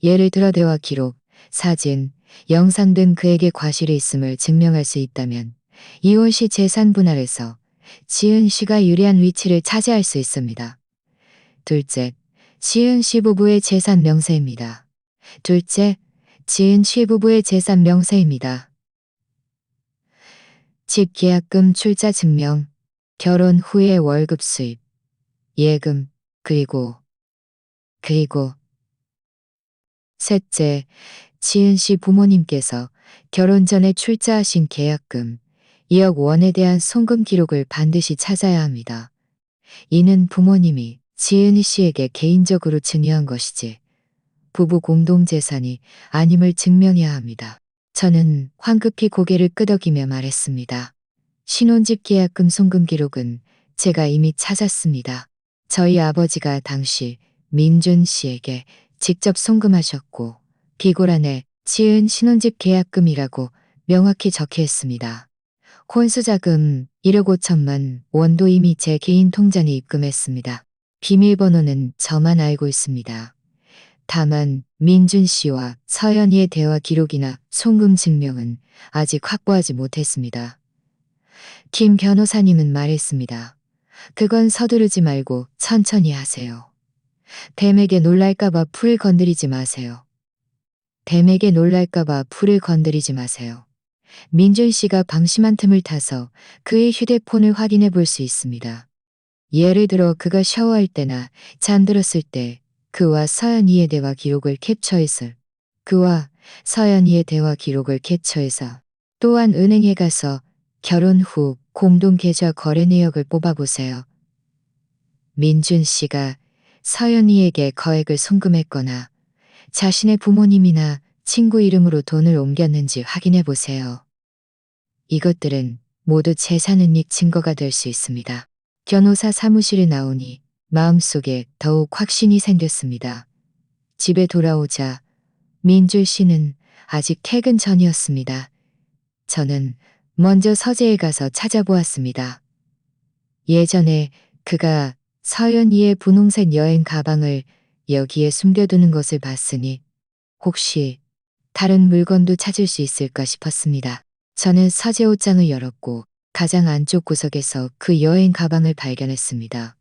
예를 들어 대화 기록, 사진, 영상 등 그에게 과실이 있음을 증명할 수 있다면 이혼 시 재산 분할에서 지은 씨가 유리한 위치를 차지할 수 있습니다. 둘째, 지은 씨 부부의 재산 명세입니다. 둘째, 지은 씨 부부의 재산 명세입니다. 집 계약금 출자 증명, 결혼 후의 월급 수입, 예금, 그리고 셋째, 지은 씨 부모님께서 결혼 전에 출자하신 계약금 2억 원에 대한 송금 기록을 반드시 찾아야 합니다. 이는 부모님이 지은 씨에게 개인적으로 증여한 것이지 부부 공동재산이 아님을 증명해야 합니다. 저는 황급히 고개를 끄덕이며 말했습니다. 신혼집 계약금 송금 기록은 제가 이미 찾았습니다. 저희 아버지가 당시 민준 씨에게 직접 송금하셨고 비고란에 지은 신혼집 계약금이라고 명확히 적혀 있습니다. 혼수자금 1억 5천만 원도 이미 제 개인 통장에 입금했습니다. 비밀번호는 저만 알고 있습니다. 다만 민준 씨와 서연이의 대화 기록이나 송금 증명은 아직 확보하지 못했습니다. 김 변호사님은 말했습니다. 그건 서두르지 말고 천천히 하세요. 뱀에게 놀랄까봐 풀을 건드리지 마세요. 뱀에게 놀랄까봐 풀을 건드리지 마세요. 민준 씨가 방심한 틈을 타서 그의 휴대폰을 확인해 볼 수 있습니다. 예를 들어 그가 샤워할 때나 잠들었을 때 그와 서연이의 대화 기록을 캡처해서 또한 은행에 가서 결혼 후 공동 계좌 거래 내역을 뽑아보세요. 민준 씨가 서연이에게 거액을 송금했거나 자신의 부모님이나 친구 이름으로 돈을 옮겼는지 확인해 보세요. 이것들은 모두 재산은닉 증거가 될 수 있습니다. 변호사 사무실에 나오니 마음속에 더욱 확신이 생겼습니다. 집에 돌아오자 민준 씨는 아직 퇴근 전이었습니다. 저는 먼저 서재에 가서 찾아보았습니다. 예전에 그가 서연이의 분홍색 여행 가방을 여기에 숨겨두는 것을 봤으니 혹시 다른 물건도 찾을 수 있을까 싶었습니다. 저는 서재 옷장을 열었고 가장 안쪽 구석에서 그 여행 가방을 발견했습니다.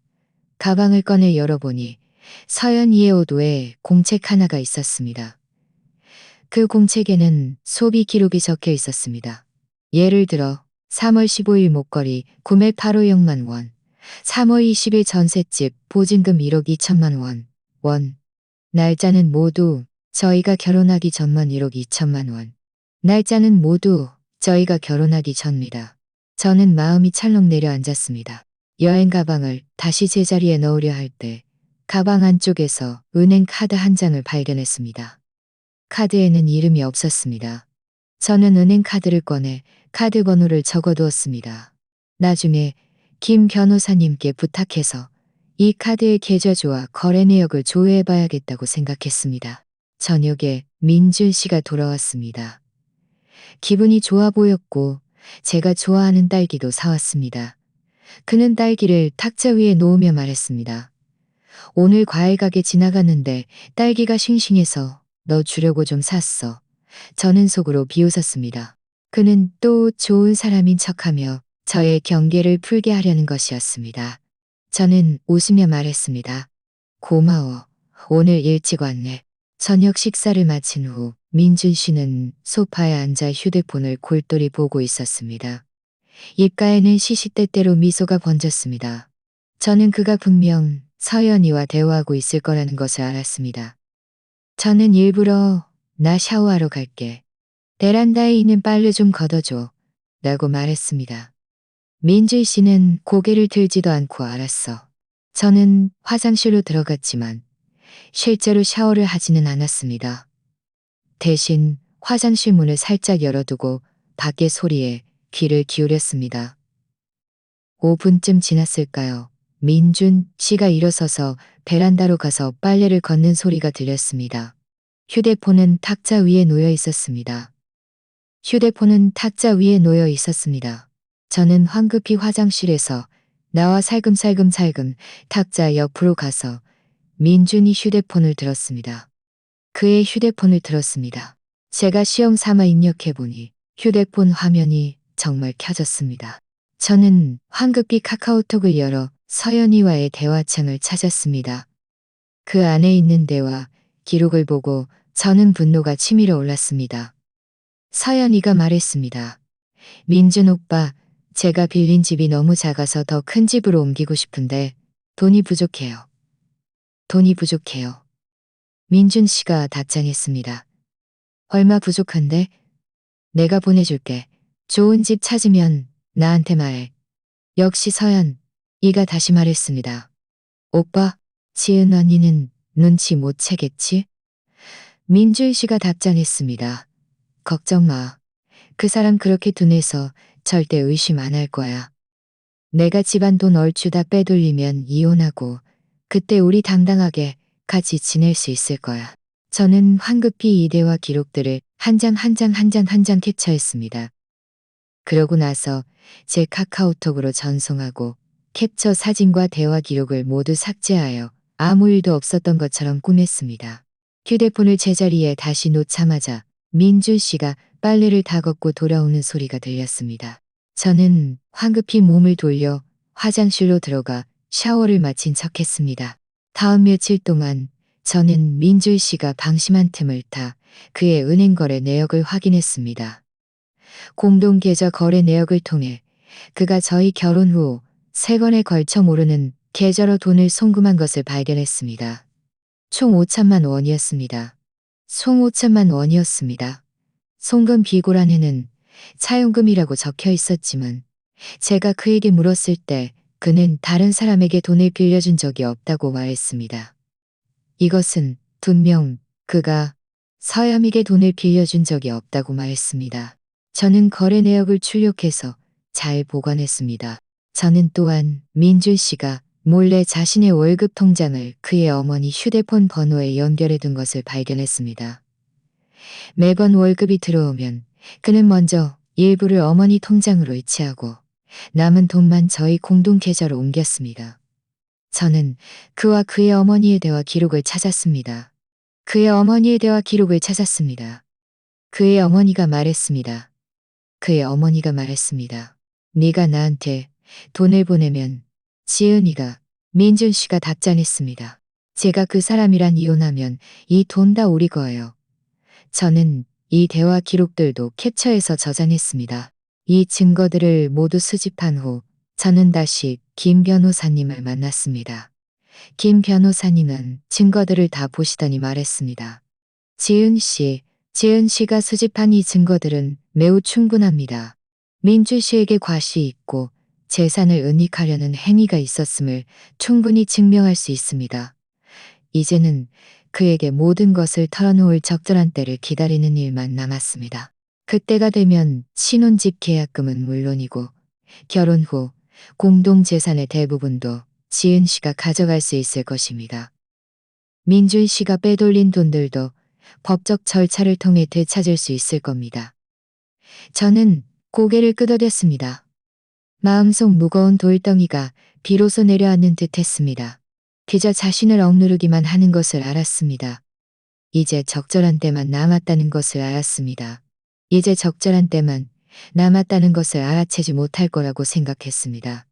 가방을 꺼내 열어보니 서연이의 옷 외에 공책 하나가 있었습니다. 그 공책에는 소비 기록이 적혀 있었습니다. 예를 들어 3월 15일 목걸이 구매 8호 6만 원, 3월 20일 전셋집 보증금 1억 2천만 원. 날짜는 모두 저희가 결혼하기 전만 1억 2천만 원. 날짜는 모두 저희가 결혼하기 전입니다. 저는 마음이 찰렁 내려앉았습니다. 여행 가방을 다시 제자리에 넣으려 할 때 가방 안쪽에서 은행 카드 한 장을 발견했습니다. 카드에는 이름이 없었습니다. 저는 은행 카드를 꺼내 카드 번호를 적어두었습니다. 나중에 김 변호사님께 부탁해서 이 카드의 계좌주와 거래 내역을 조회해봐야겠다고 생각했습니다. 저녁에 민준 씨가 돌아왔습니다. 기분이 좋아 보였고 제가 좋아하는 딸기도 사왔습니다. 그는 딸기를 탁자 위에 놓으며 말했습니다. 오늘 과일 가게 지나갔는데 딸기가 싱싱해서 너 주려고 좀 샀어. 저는 속으로 비웃었습니다. 그는 또 좋은 사람인 척하며 저의 경계를 풀게 하려는 것이었습니다. 저는 웃으며 말했습니다. 고마워. 오늘 일찍 왔네. 저녁 식사를 마친 후 민준 씨는 소파에 앉아 휴대폰을 골똘히 보고 있었습니다. 입가에는 시시때때로 미소가 번졌습니다. 저는 그가 분명 서연이와 대화하고 있을 거라는 것을 알았습니다. 저는 일부러 나 샤워하러 갈게. 베란다에 있는 빨래 좀 걷어줘. 라고 말했습니다. 민준 씨는 고개를 들지도 않고 알았어. 저는 화장실로 들어갔지만 실제로 샤워를 하지는 않았습니다. 대신 화장실 문을 살짝 열어두고 밖의 소리에 귀를 기울였습니다. 5분쯤 지났을까요? 민준 씨가 일어서서 베란다로 가서 빨래를 걷는 소리가 들렸습니다. 휴대폰은 탁자 위에 놓여 있었습니다. 저는 황급히 화장실에서 나와 살금살금 탁자 옆으로 가서 민준이 휴대폰을 들었습니다. 그의 휴대폰을 들었습니다. 제가 시험 삼아 입력해보니 휴대폰 화면이 정말 켜졌습니다. 저는 황급히 카카오톡을 열어 서연이와의 대화창을 찾았습니다. 그 안에 있는 대화 기록을 보고 저는 분노가 치밀어 올랐습니다. 서연이가 말했습니다. 민준 오빠, 제가 빌린 집이 너무 작아서 더 큰 집으로 옮기고 싶은데 돈이 부족해요. 돈이 부족해요. 민준 씨가 답장했습니다. 얼마 부족한데? 내가 보내줄게. 좋은 집 찾으면 나한테 말해. 역시 서연, 이가 다시 말했습니다. 오빠, 지은 언니는 눈치 못 채겠지? 민준 씨가 답장했습니다. 걱정 마. 그 사람 그렇게 둔해서 절대 의심 안 할 거야. 내가 집안 돈 얼추 다 빼돌리면 이혼하고 그때 우리 당당하게 같이 지낼 수 있을 거야. 저는 황급히 이 대화 기록들을 한 장 한 장 한 장 한 장 캡처했습니다. 그러고 나서 제 카카오톡으로 전송하고 캡처 사진과 대화 기록을 모두 삭제하여 아무 일도 없었던 것처럼 꾸몄습니다. 휴대폰을 제자리에 다시 놓자마자 민준 씨가 빨래를 다 걷고 돌아오는 소리가 들렸습니다. 저는 황급히 몸을 돌려 화장실로 들어가 샤워를 마친 척했습니다. 다음 며칠 동안 저는 민준 씨가 방심한 틈을 타 그의 은행 거래 내역을 확인했습니다. 공동 계좌 거래 내역을 통해 그가 저희 결혼 후 3번에 걸쳐 모르는 계좌로 돈을 송금한 것을 발견했습니다. 총 5천만 원이었습니다. 총 5천만 원이었습니다. 송금 비고란에는 차용금이라고 적혀 있었지만 제가 그에게 물었을 때 그는 다른 사람에게 돈을 빌려준 적이 없다고 말했습니다. 이것은 분명 그가 서연에게 돈을 빌려준 적이 없다고 말했습니다. 저는 거래 내역을 출력해서 잘 보관했습니다. 저는 또한 민준 씨가 몰래 자신의 월급 통장을 그의 어머니 휴대폰 번호에 연결해 둔 것을 발견했습니다. 매번 월급이 들어오면 그는 먼저 일부를 어머니 통장으로 이체하고 남은 돈만 저희 공동 계좌로 옮겼습니다. 저는 그와 그의 어머니의 대화 기록을 찾았습니다. 그의 어머니의 대화 기록을 찾았습니다. 그의 어머니가 말했습니다. 그의 어머니가 말했습니다. 네가 나한테 돈을 보내면 지은이가 민준 씨가 답장했습니다. 제가 그 사람이랑 이혼하면 이 돈 다 우리 거예요. 저는 이 대화 기록들도 캡처해서 저장했습니다. 이 증거들을 모두 수집한 후 저는 다시 김 변호사님을 만났습니다. 김 변호사님은 증거들을 다 보시더니 말했습니다. 지은 씨가 수집한 이 증거들은 매우 충분합니다. 민준 씨에게 과실이 있고 재산을 은닉하려는 행위가 있었음을 충분히 증명할 수 있습니다. 이제는 그에게 모든 것을 털어놓을 적절한 때를 기다리는 일만 남았습니다. 그때가 되면 신혼집 계약금은 물론이고 결혼 후 공동재산의 대부분도 지은 씨가 가져갈 수 있을 것입니다. 민준 씨가 빼돌린 돈들도 법적 절차를 통해 되찾을 수 있을 겁니다. 저는 고개를 끄덕였습니다. 마음속 무거운 돌덩이가 비로소 내려앉는 듯 했습니다. 그저 자신을 억누르기만 하는 것을 알았습니다. 이제 적절한 때만 남았다는 것을 알았습니다. 이제 적절한 때만 남았다는 것을 알아채지 못할 거라고 생각했습니다.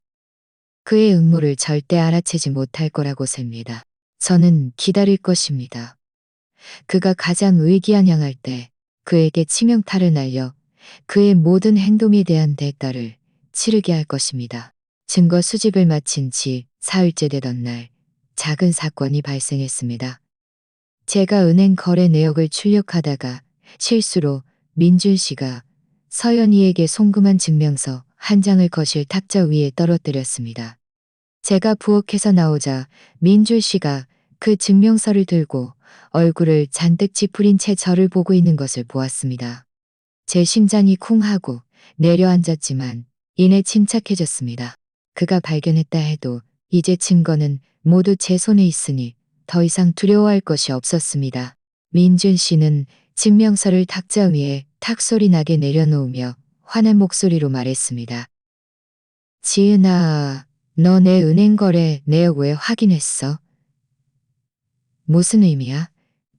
그의 음모를 절대 알아채지 못할 거라고 셉니다. 저는 기다릴 것입니다. 그가 가장 의기양양할 때 그에게 치명타를 날려 그의 모든 행동에 대한 대가를 치르게 할 것입니다. 증거 수집을 마친 지 사흘째 되던 날 작은 사건이 발생했습니다. 제가 은행 거래 내역을 출력하다가 실수로 민준 씨가 서연이에게 송금한 증명서 한 장을 거실 탁자 위에 떨어뜨렸습니다. 제가 부엌에서 나오자 민준 씨가 그 증명서를 들고 얼굴을 잔뜩 찌푸린 채 저를 보고 있는 것을 보았습니다. 제 심장이 쿵 하고 내려앉았지만 이내 침착해졌습니다. 그가 발견했다 해도 이제 증거는 모두 제 손에 있으니 더 이상 두려워할 것이 없었습니다. 민준 씨는 증명서를 탁자 위에 탁 소리 나게 내려놓으며 화난 목소리로 말했습니다. 지은아, 너 내 은행 거래 내역 왜 확인했어? 무슨 의미야?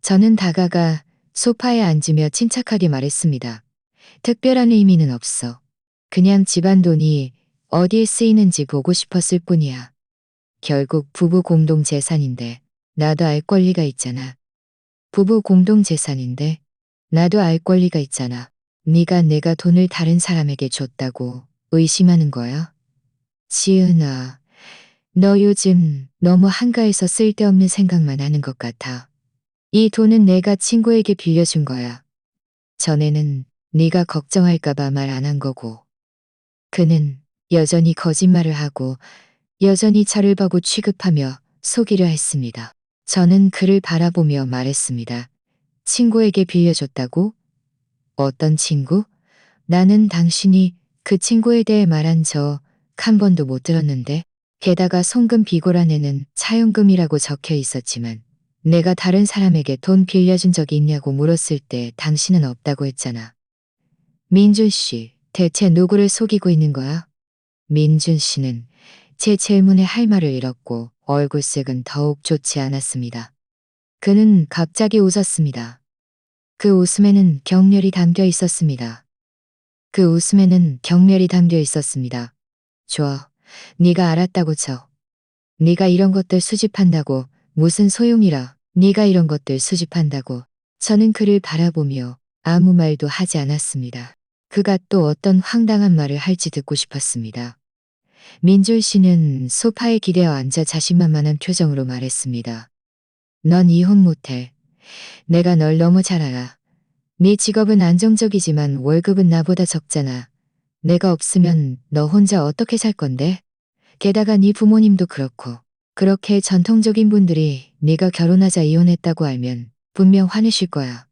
저는 다가가 소파에 앉으며 침착하게 말했습니다. 특별한 의미는 없어. 그냥 집안 돈이 어디에 쓰이는지 보고 싶었을 뿐이야. 결국 부부 공동 재산인데 나도 알 권리가 있잖아. 부부 공동 재산인데 나도 알 권리가 있잖아. 네가 내가 돈을 다른 사람에게 줬다고 의심하는 거야? 지은아, 너 요즘 너무 한가해서 쓸데없는 생각만 하는 것 같아. 이 돈은 내가 친구에게 빌려준 거야. 전에는 네가 걱정할까 봐 말 안 한 거고. 그는 여전히 거짓말을 하고 여전히 저를 보고 취급하며 속이려 했습니다. 저는 그를 바라보며 말했습니다. 친구에게 빌려줬다고? 어떤 친구? 나는 당신이 그 친구에 대해 말한 적 한 번도 못 들었는데, 게다가 송금 비고란에는 차용금이라고 적혀 있었지만 내가 다른 사람에게 돈 빌려준 적이 있냐고 물었을 때 당신은 없다고 했잖아. 민준 씨, 대체 누구를 속이고 있는 거야? 민준 씨는 제 질문에 할 말을 잃었고 얼굴색은 더욱 좋지 않았습니다. 그는 갑자기 웃었습니다. 그 웃음에는 경멸이 담겨 있었습니다. 그 웃음에는 경멸이 담겨 있었습니다. 좋아. 네가 알았다고 쳐. 네가 이런 것들 수집한다고 무슨 소용이라. 네가 이런 것들 수집한다고. 저는 그를 바라보며 아무 말도 하지 않았습니다. 그가 또 어떤 황당한 말을 할지 듣고 싶었습니다. 민준 씨는 소파에 기대어 앉아 자신만만한 표정으로 말했습니다. 넌 이혼 못해. 내가 널 너무 잘 알아. 네 직업은 안정적이지만 월급은 나보다 적잖아. 내가 없으면 너 혼자 어떻게 살 건데? 게다가 네 부모님도 그렇고. 그렇게 전통적인 분들이 네가 결혼하자 이혼했다고 알면 분명 화내실 거야.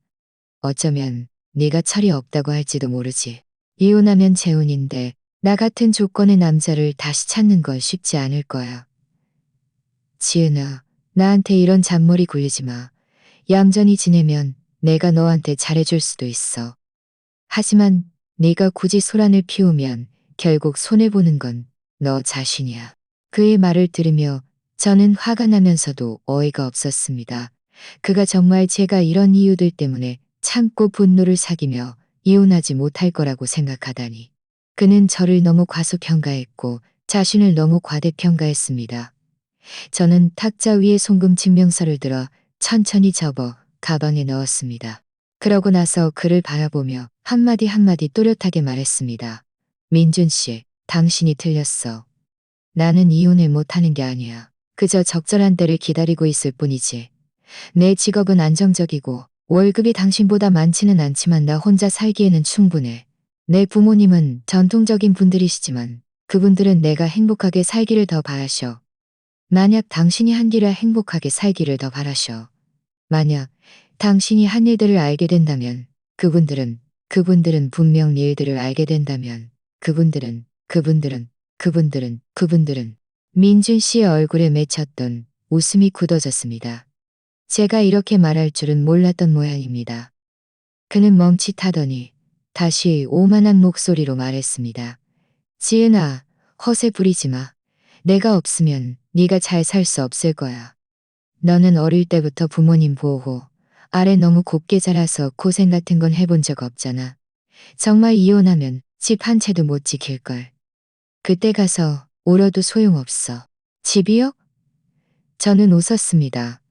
어쩌면 네가 철이 없다고 할지도 모르지. 이혼하면 재혼인데 나 같은 조건의 남자를 다시 찾는 건 쉽지 않을 거야. 지은아, 나한테 이런 잔머리 굴리지 마. 얌전히 지내면 내가 너한테 잘해줄 수도 있어. 하지만 네가 굳이 소란을 피우면 결국 손해보는 건 너 자신이야. 그의 말을 들으며 저는 화가 나면서도 어이가 없었습니다. 그가 정말 제가 이런 이유들 때문에 참고 분노를 사귀며 이혼하지 못할 거라고 생각하다니. 그는 저를 너무 과소평가했고 자신을 너무 과대평가했습니다. 저는 탁자 위에 송금 증명서를 들어 천천히 접어 가방에 넣었습니다. 그러고 나서 그를 바라보며 한마디 한마디 또렷하게 말했습니다. 민준 씨, 당신이 틀렸어. 나는 이혼을 못하는 게 아니야. 그저 적절한 때를 기다리고 있을 뿐이지. 내 직업은 안정적이고 월급이 당신보다 많지는 않지만 나 혼자 살기에는 충분해. 내 부모님은 전통적인 분들이시지만 그분들은 내가 행복하게 살기를 더 바라셔. 만약 당신이 한 길을 행복하게 살기를 더 바라셔. 만약 당신이 한 일들을 알게 된다면 그분들은 분명 일들을 알게 된다면 그분들은 민준 씨의 얼굴에 맺혔던 웃음이 굳어졌습니다. 제가 이렇게 말할 줄은 몰랐던 모양입니다. 그는 멈칫하더니 다시 오만한 목소리로 말했습니다. 지은아, 허세 부리지 마. 내가 없으면 네가 잘 살 수 없을 거야. 너는 어릴 때부터 부모님 보호 아래 너무 곱게 자라서 고생 같은 건 해본 적 없잖아. 정말 이혼하면 집 한 채도 못 지킬걸. 그때 가서 울어도 소용없어. 집이요? 저는 웃었습니다.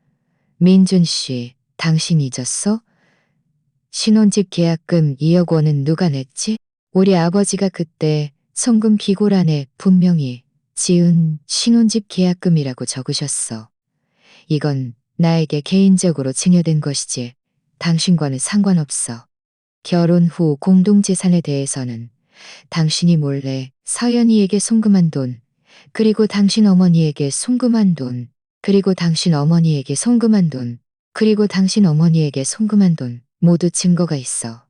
민준 씨, 당신 잊었어? 신혼집 계약금 2억 원은 누가 냈지? 우리 아버지가 그때 송금 기고란에 분명히 지은 신혼집 계약금이라고 적으셨어. 이건 나에게 개인적으로 증여된 것이지 당신과는 상관없어. 결혼 후 공동재산에 대해서는 당신이 몰래 서연이에게 송금한 돈, 그리고 당신 어머니에게 송금한 돈, 그리고 당신 어머니에게 송금한 돈, 그리고 당신 어머니에게 송금한 돈 모두 증거가 있어.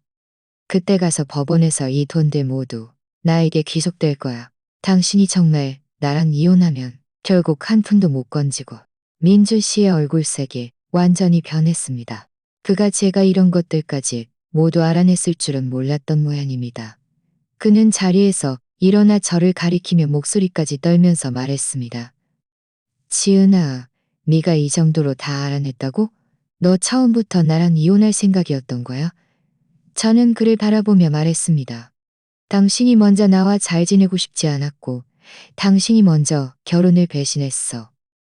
그때 가서 법원에서 이 돈들 모두 나에게 귀속될 거야. 당신이 정말 나랑 이혼하면 결국 한 푼도 못 건지고. 민준 씨의 얼굴색이 완전히 변했습니다. 그가 제가 이런 것들까지 모두 알아냈을 줄은 몰랐던 모양입니다. 그는 자리에서 일어나 저를 가리키며 목소리까지 떨면서 말했습니다. 지은아, 네가 이 정도로 다 알아냈다고? 너 처음부터 나랑 이혼할 생각이었던 거야? 저는 그를 바라보며 말했습니다. 당신이 먼저 나와 잘 지내고 싶지 않았고 당신이 먼저 결혼을 배신했어.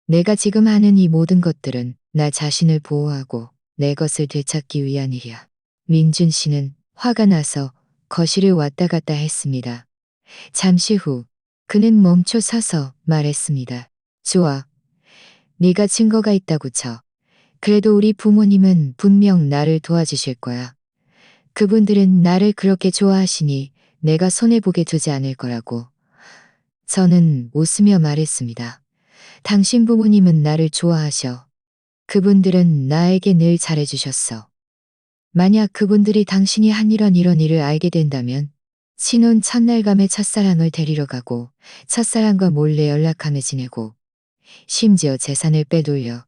내가 지금 하는 이 모든 것들은 나 자신을 보호하고 내 것을 되찾기 위한 일이야. 민준 씨는 화가 나서 거실을 왔다 갔다 했습니다. 잠시 후 그는 멈춰 서서 말했습니다. 좋아. 네가 증거가 있다고 쳐. 그래도 우리 부모님은 분명 나를 도와주실 거야. 그분들은 나를 그렇게 좋아하시니 내가 손해보게 두지 않을 거라고. 저는 웃으며 말했습니다. 당신 부모님은 나를 좋아하셔. 그분들은 나에게 늘 잘해주셨어. 만약 그분들이 당신이 한 이런 일을 알게 된다면 신혼 첫날밤에 첫사랑을 데리러 가고 첫사랑과 몰래 연락하며 지내고 심지어 재산을 빼돌려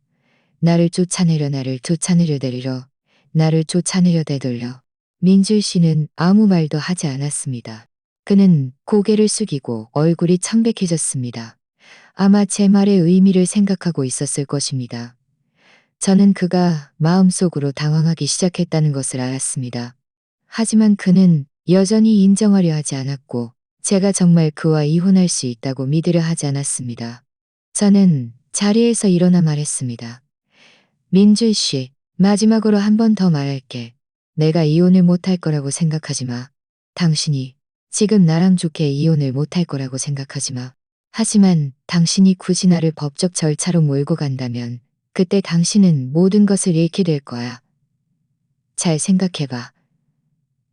나를 쫓아내려 데리러 나를 쫓아내려 되돌려. 민줄 씨는 아무 말도 하지 않았습니다. 그는 고개를 숙이고 얼굴이 청백해졌습니다. 아마 제 말의 의미를 생각하고 있었을 것입니다. 저는 그가 마음속으로 당황하기 시작했다는 것을 알았습니다. 하지만 그는 여전히 인정하려 하지 않았고 제가 정말 그와 이혼할 수 있다고 믿으려 하지 않았습니다. 저는 자리에서 일어나 말했습니다. 민준 씨, 마지막으로 한 번 더 말할게. 내가 이혼을 못할 거라고 생각하지 마. 당신이 지금 나랑 좋게 이혼을 못할 거라고 생각하지 마. 하지만 당신이 굳이 나를 법적 절차로 몰고 간다면 그때 당신은 모든 것을 잃게 될 거야. 잘 생각해봐.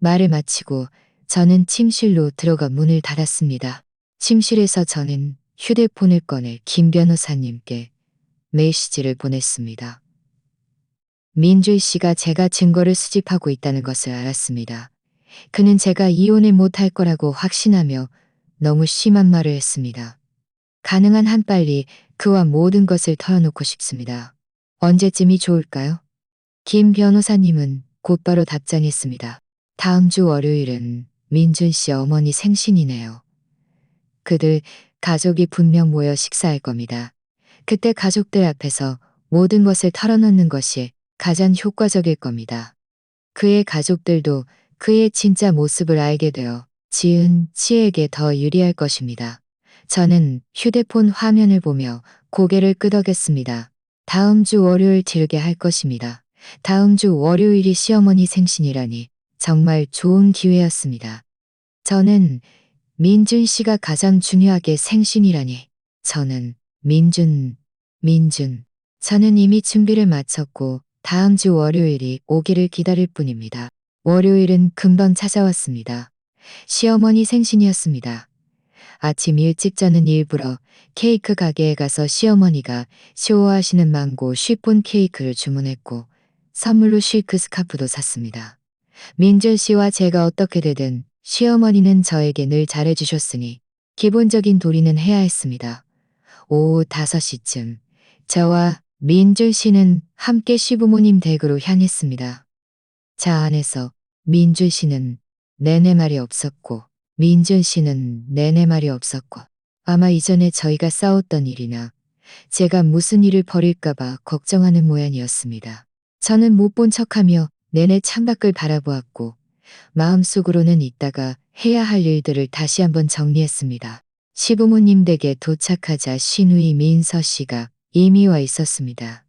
말을 마치고 저는 침실로 들어가 문을 닫았습니다. 침실에서 저는 휴대폰을 꺼내 김 변호사님께 메시지를 보냈습니다. 민준 씨가 제가 증거를 수집하고 있다는 것을 알았습니다. 그는 제가 이혼을 못할 거라고 확신하며 너무 심한 말을 했습니다. 가능한 한 빨리 그와 모든 것을 털어놓고 싶습니다. 언제쯤이 좋을까요? 김 변호사님은 곧바로 답장했습니다. 다음 주 월요일은 민준 씨 어머니 생신이네요. 그들 가족이 분명 모여 식사할 겁니다. 그때 가족들 앞에서 모든 것을 털어놓는 것이 가장 효과적일 겁니다. 그의 가족들도 그의 진짜 모습을 알게 되어 지은 씨에게 더 유리할 것입니다. 저는 휴대폰 화면을 보며 고개를 끄덕였습니다. 다음 주 월요일 들게 할 것입니다. 다음 주 월요일이 시어머니 생신이라니 정말 좋은 기회였습니다. 저는 민준 씨가 가장 중요하게 생신이라니. 저는 민준. 저는 이미 준비를 마쳤고 다음 주 월요일이 오기를 기다릴 뿐입니다. 월요일은 금방 찾아왔습니다. 시어머니 생신이었습니다. 아침 일찍 저는 일부러 케이크 가게에 가서 시어머니가 좋아하시는 망고 쉬폰 케이크를 주문했고 선물로 실크 스카프도 샀습니다. 민준 씨와 제가 어떻게 되든 시어머니는 저에게 늘 잘해주셨으니 기본적인 도리는 해야 했습니다. 오후 5시쯤 저와 민준 씨는 함께 시부모님 댁으로 향했습니다. 차 안에서 민준 씨는 내내 말이 없었고 민준 씨는 내내 말이 없었고 아마 이전에 저희가 싸웠던 일이나 제가 무슨 일을 벌일까봐 걱정하는 모양이었습니다. 저는 못 본 척하며 내내 창밖을 바라보았고 마음속으로는 이따가 해야 할 일들을 다시 한번 정리했습니다. 시부모님 댁에 도착하자 시누이 민서 씨가 이미 와 있었습니다.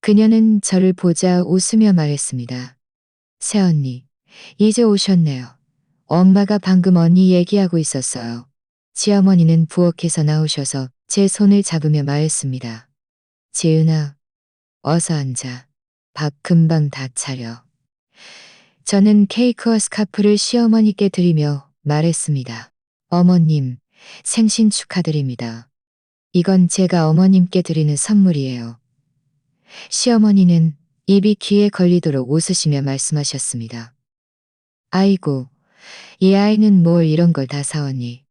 그녀는 저를 보자 웃으며 말했습니다. 새언니, 이제 오셨네요. 엄마가 방금 언니 얘기하고 있었어요. 시어머니는 부엌에서 나오셔서 제 손을 잡으며 말했습니다. 지은아, 어서 앉아. 밥 금방 다 차려. 저는 케이크와 스카프를 시어머니께 드리며 말했습니다. 어머님, 생신 축하드립니다. 이건 제가 어머님께 드리는 선물이에요. 시어머니는 입이 귀에 걸리도록 웃으시며 말씀하셨습니다. 아이고, 이 아이는 뭘 이런 걸 다 사왔니?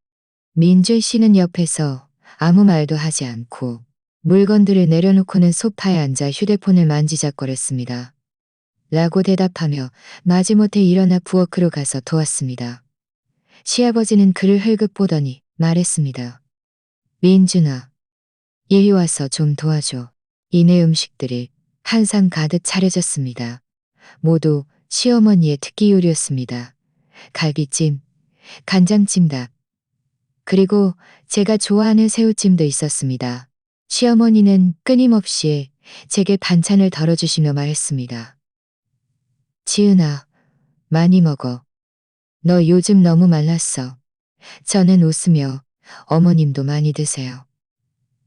민준 씨는 옆에서 아무 말도 하지 않고 물건들을 내려놓고는 소파에 앉아 휴대폰을 만지작거렸습니다. 라고 대답하며 마지못해 일어나 부엌으로 가서 도왔습니다. 시아버지는 그를 흘끗 보더니 말했습니다. 민준아, 이리 와서 좀 도와줘. 이내 음식들이 한 상 가득 차려졌습니다. 모두 시어머니의 특기 요리였습니다. 갈비찜, 간장찜닭, 그리고 제가 좋아하는 새우찜도 있었습니다. 시어머니는 끊임없이 제게 반찬을 덜어주시며 말했습니다. 지은아, 많이 먹어. 너 요즘 너무 말랐어. 저는 웃으며 어머님도 많이 드세요.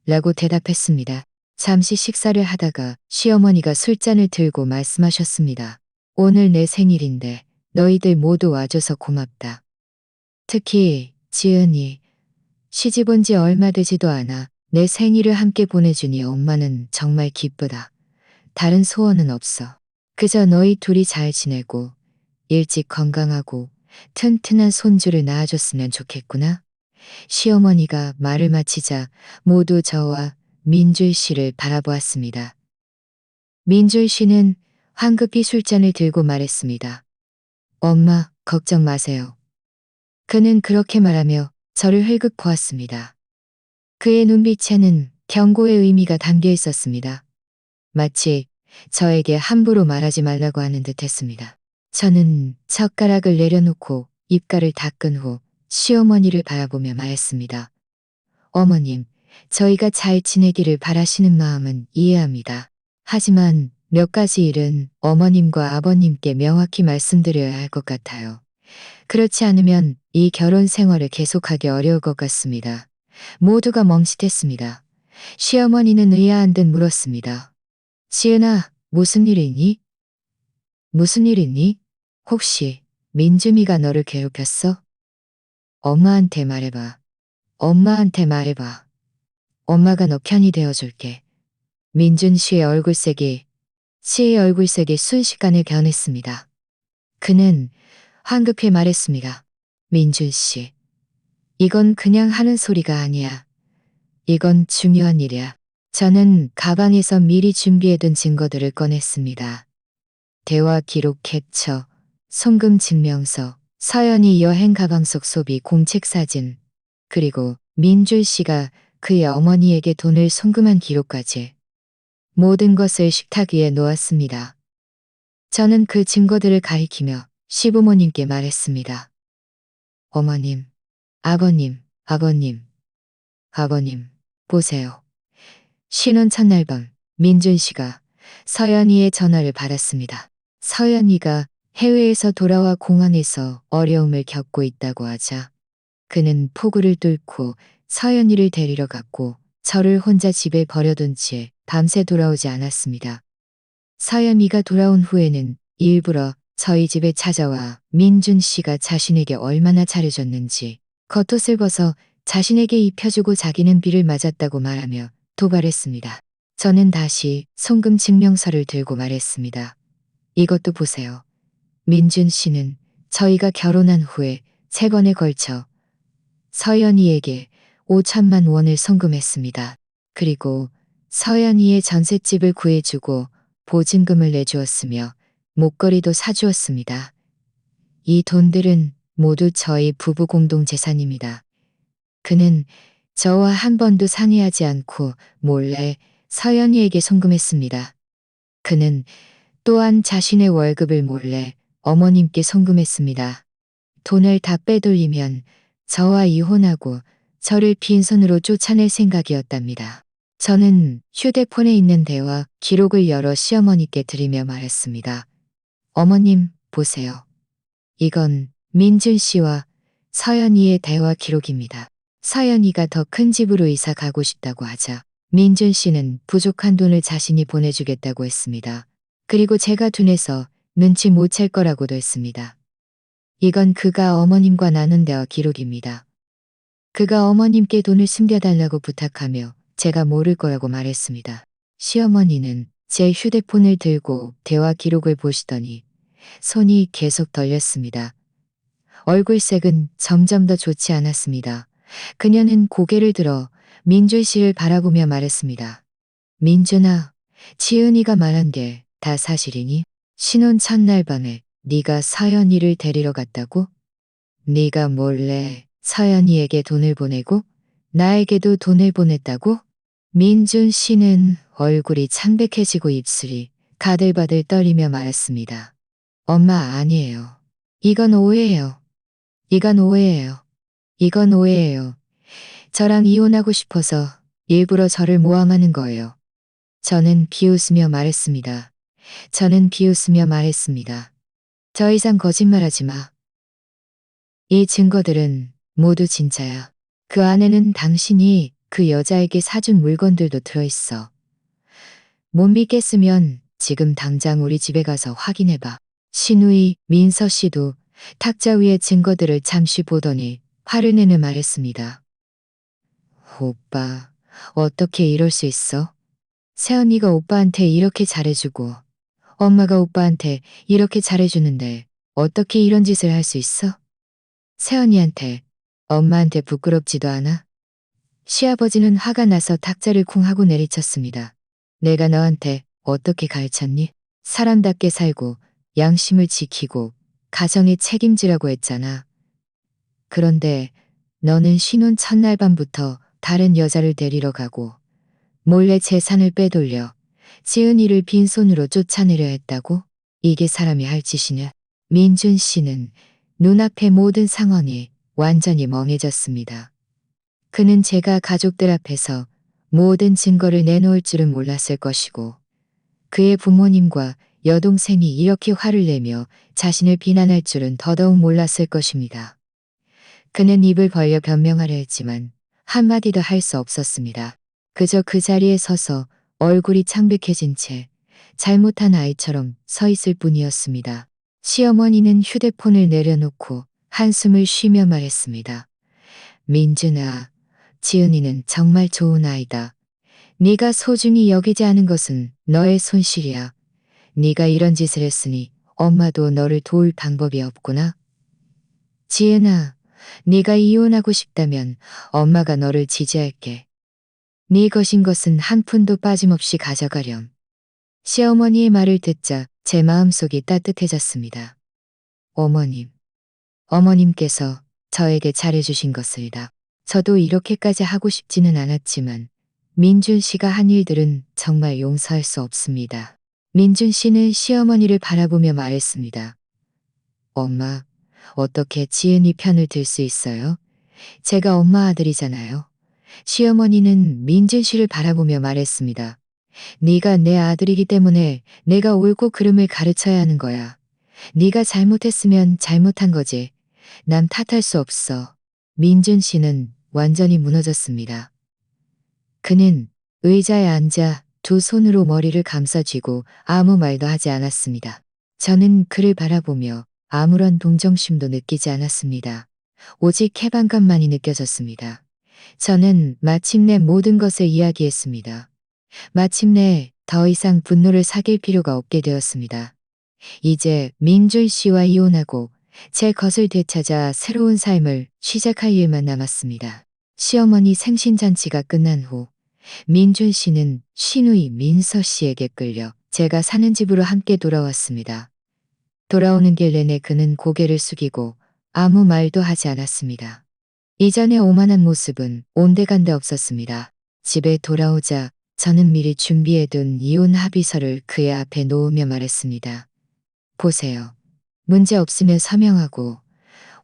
라고 대답했습니다. 잠시 식사를 하다가 시어머니가 술잔을 들고 말씀하셨습니다. 오늘 내 생일인데 너희들 모두 와줘서 고맙다. 특히 지은이 시집 온 지 얼마 되지도 않아 내 생일을 함께 보내주니 엄마는 정말 기쁘다. 다른 소원은 없어. 그저 너희 둘이 잘 지내고 일찍 건강하고 튼튼한 손주를 낳아줬으면 좋겠구나. 시어머니가 말을 마치자 모두 저와 민줄 씨를 바라보았습니다. 민줄 씨는 황급히 술잔을 들고 말했습니다. 엄마, 걱정 마세요. 그는 그렇게 말하며 저를 흘끗 보았습니다. 그의 눈빛에는 경고의 의미가 담겨 있었습니다. 마치 저에게 함부로 말하지 말라고 하는 듯 했습니다. 저는 젓가락을 내려놓고 입가를 닦은 후 시어머니를 바라보며 말했습니다. 어머님, 저희가 잘 지내기를 바라시는 마음은 이해합니다. 하지만 몇 가지 일은 어머님과 아버님께 명확히 말씀드려야 할 것 같아요. 그렇지 않으면 이 결혼 생활을 계속하기 어려울 것 같습니다. 모두가 멈칫했습니다. 시어머니는 의아한 듯 물었습니다. 지은아, 무슨 일이니? 무슨 일이니? 혹시 민주미가 너를 괴롭혔어? 엄마한테 말해봐. 엄마한테 말해봐. 엄마가 너 편이 되어줄게. 민준 씨의 얼굴색이 순식간에 변했습니다. 그는 황급히 말했습니다. 민준 씨, 이건 그냥 하는 소리가 아니야. 이건 중요한 일이야. 저는 가방에서 미리 준비해둔 증거들을 꺼냈습니다. 대화 기록 캡처, 송금 증명서, 서연이 여행 가방 속 소비 공책 사진, 그리고 민줄 씨가 그의 어머니에게 돈을 송금한 기록까지 모든 것을 식탁 위에 놓았습니다. 저는 그 증거들을 가리키며 시부모님께 말했습니다. 어머님, 아버님, 아버님, 보세요. 신혼 첫날 밤 민준 씨가 서연이의 전화를 받았습니다. 서연이가 해외에서 돌아와 공항에서 어려움을 겪고 있다고 하자 그는 폭우를 뚫고 서연이를 데리러 갔고 저를 혼자 집에 버려둔 채 밤새 돌아오지 않았습니다. 서연이가 돌아온 후에는 일부러 저희 집에 찾아와 민준 씨가 자신에게 얼마나 잘해줬는지 겉옷을 벗어 자신에게 입혀주고 자기는 비를 맞았다고 말하며 도발했습니다. 저는 다시 송금 증명서를 들고 말했습니다. 이것도 보세요. 민준 씨는 저희가 결혼한 후에 3번에 걸쳐 서연이에게 5천만 원을 송금했습니다. 그리고 서연이의 전셋집을 구해주고 보증금을 내주었으며 목걸이도 사주었습니다. 이 돈들은 모두 저희 부부 공동 재산입니다. 그는 저와 한 번도 상의하지 않고 몰래 서연이에게 송금했습니다. 그는 또한 자신의 월급을 몰래 어머님께 송금했습니다. 돈을 다 빼돌리면 저와 이혼하고 저를 빈손으로 쫓아낼 생각이었답니다. 저는 휴대폰에 있는 대화 기록을 열어 시어머니께 드리며 말했습니다. 어머님, 보세요. 이건 민준 씨와 서연이의 대화 기록입니다. 서연이가 더 큰 집으로 이사 가고 싶다고 하자 민준 씨는 부족한 돈을 자신이 보내주겠다고 했습니다. 그리고 제가 둔해서 눈치 못 챌 거라고도 했습니다. 이건 그가 어머님과 나눈 대화 기록입니다. 그가 어머님께 돈을 숨겨달라고 부탁하며 제가 모를 거라고 말했습니다. 시어머니는 제 휴대폰을 들고 대화 기록을 보시더니 손이 계속 떨렸습니다. 얼굴색은 점점 더 좋지 않았습니다. 그녀는 고개를 들어 민준 씨를 바라보며 말했습니다. 민준아, 지은이가 말한 게 다 사실이니? 신혼 첫날 밤에 네가 서연이를 데리러 갔다고? 네가 몰래 서연이에게 돈을 보내고 나에게도 돈을 보냈다고? 민준 씨는 얼굴이 창백해지고 입술이 가들바들 떨리며 말했습니다. 엄마, 아니에요. 이건 오해예요. 이건 오해예요. 이건 오해예요. 저랑 이혼하고 싶어서 일부러 저를 모함하는 거예요. 저는 비웃으며 말했습니다. 더 이상 거짓말하지 마. 이 증거들은 모두 진짜야. 그 안에는 당신이 그 여자에게 사준 물건들도 들어있어. 못 믿겠으면 지금 당장 우리 집에 가서 확인해봐. 신우이 민서 씨도 탁자 위의 증거들을 잠시 보더니 화를 내며 말했습니다. 오빠, 어떻게 이럴 수 있어? 새언니가 오빠한테 이렇게 잘해주고 엄마가 오빠한테 이렇게 잘해주는데 어떻게 이런 짓을 할 수 있어? 새언니한테, 엄마한테 부끄럽지도 않아? 시아버지는 화가 나서 탁자를 쿵 하고 내리쳤습니다. 내가 너한테 어떻게 가르쳤니? 사람답게 살고 양심을 지키고 가정에 책임지라고 했잖아. 그런데 너는 신혼 첫날 밤부터 다른 여자를 데리러 가고 몰래 재산을 빼돌려 지은이를 빈손으로 쫓아내려 했다고? 이게 사람이 할 짓이냐? 민준 씨는 눈앞의 모든 상황이 완전히 멍해졌습니다. 그는 제가 가족들 앞에서 모든 증거를 내놓을 줄은 몰랐을 것이고 그의 부모님과 여동생이 이렇게 화를 내며 자신을 비난할 줄은 더더욱 몰랐을 것입니다. 그는 입을 벌려 변명하려 했지만 한마디도 할 수 없었습니다. 그저 그 자리에 서서 얼굴이 창백해진 채 잘못한 아이처럼 서 있을 뿐이었습니다. 시어머니는 휴대폰을 내려놓고 한숨을 쉬며 말했습니다. 민준아, 지은이는 정말 좋은 아이다. 네가 소중히 여기지 않은 것은 너의 손실이야. 네가 이런 짓을 했으니 엄마도 너를 도울 방법이 없구나. 지은아, 네가 이혼하고 싶다면 엄마가 너를 지지할게. 네 것인 것은 한 푼도 빠짐없이 가져가렴. 시어머니의 말을 듣자 제 마음속이 따뜻해졌습니다. 어머님, 어머님께서 저에게 잘해주신 것을다. 저도 이렇게까지 하고 싶지는 않았지만 민준 씨가 한 일들은 정말 용서할 수 없습니다. 민준 씨는 시어머니를 바라보며 말했습니다. 엄마, 어떻게 지은이 편을 들 수 있어요? 제가 엄마 아들이잖아요. 시어머니는 민준 씨를 바라보며 말했습니다. 네가 내 아들이기 때문에 내가 옳고 그름을 가르쳐야 하는 거야. 네가 잘못했으면 잘못한 거지. 난 탓할 수 없어. 민준 씨는 완전히 무너졌습니다. 그는 의자에 앉아 두 손으로 머리를 감싸쥐고 아무 말도 하지 않았습니다. 저는 그를 바라보며 아무런 동정심도 느끼지 않았습니다. 오직 해방감만이 느껴졌습니다. 저는 마침내 모든 것을 이야기했습니다. 마침내 더 이상 분노를 사귈 필요가 없게 되었습니다. 이제 민준 씨와 이혼하고 제 것을 되찾아 새로운 삶을 시작할 일만 남았습니다. 시어머니 생신잔치가 끝난 후 민준 씨는 신우이 민서 씨에게 끌려 제가 사는 집으로 함께 돌아왔습니다. 돌아오는 길 내내 그는 고개를 숙이고 아무 말도 하지 않았습니다. 이전의 오만한 모습은 온데간데 없었습니다. 집에 돌아오자 저는 미리 준비해둔 이혼 합의서를 그의 앞에 놓으며 말했습니다. 보세요. 문제 없으면 서명하고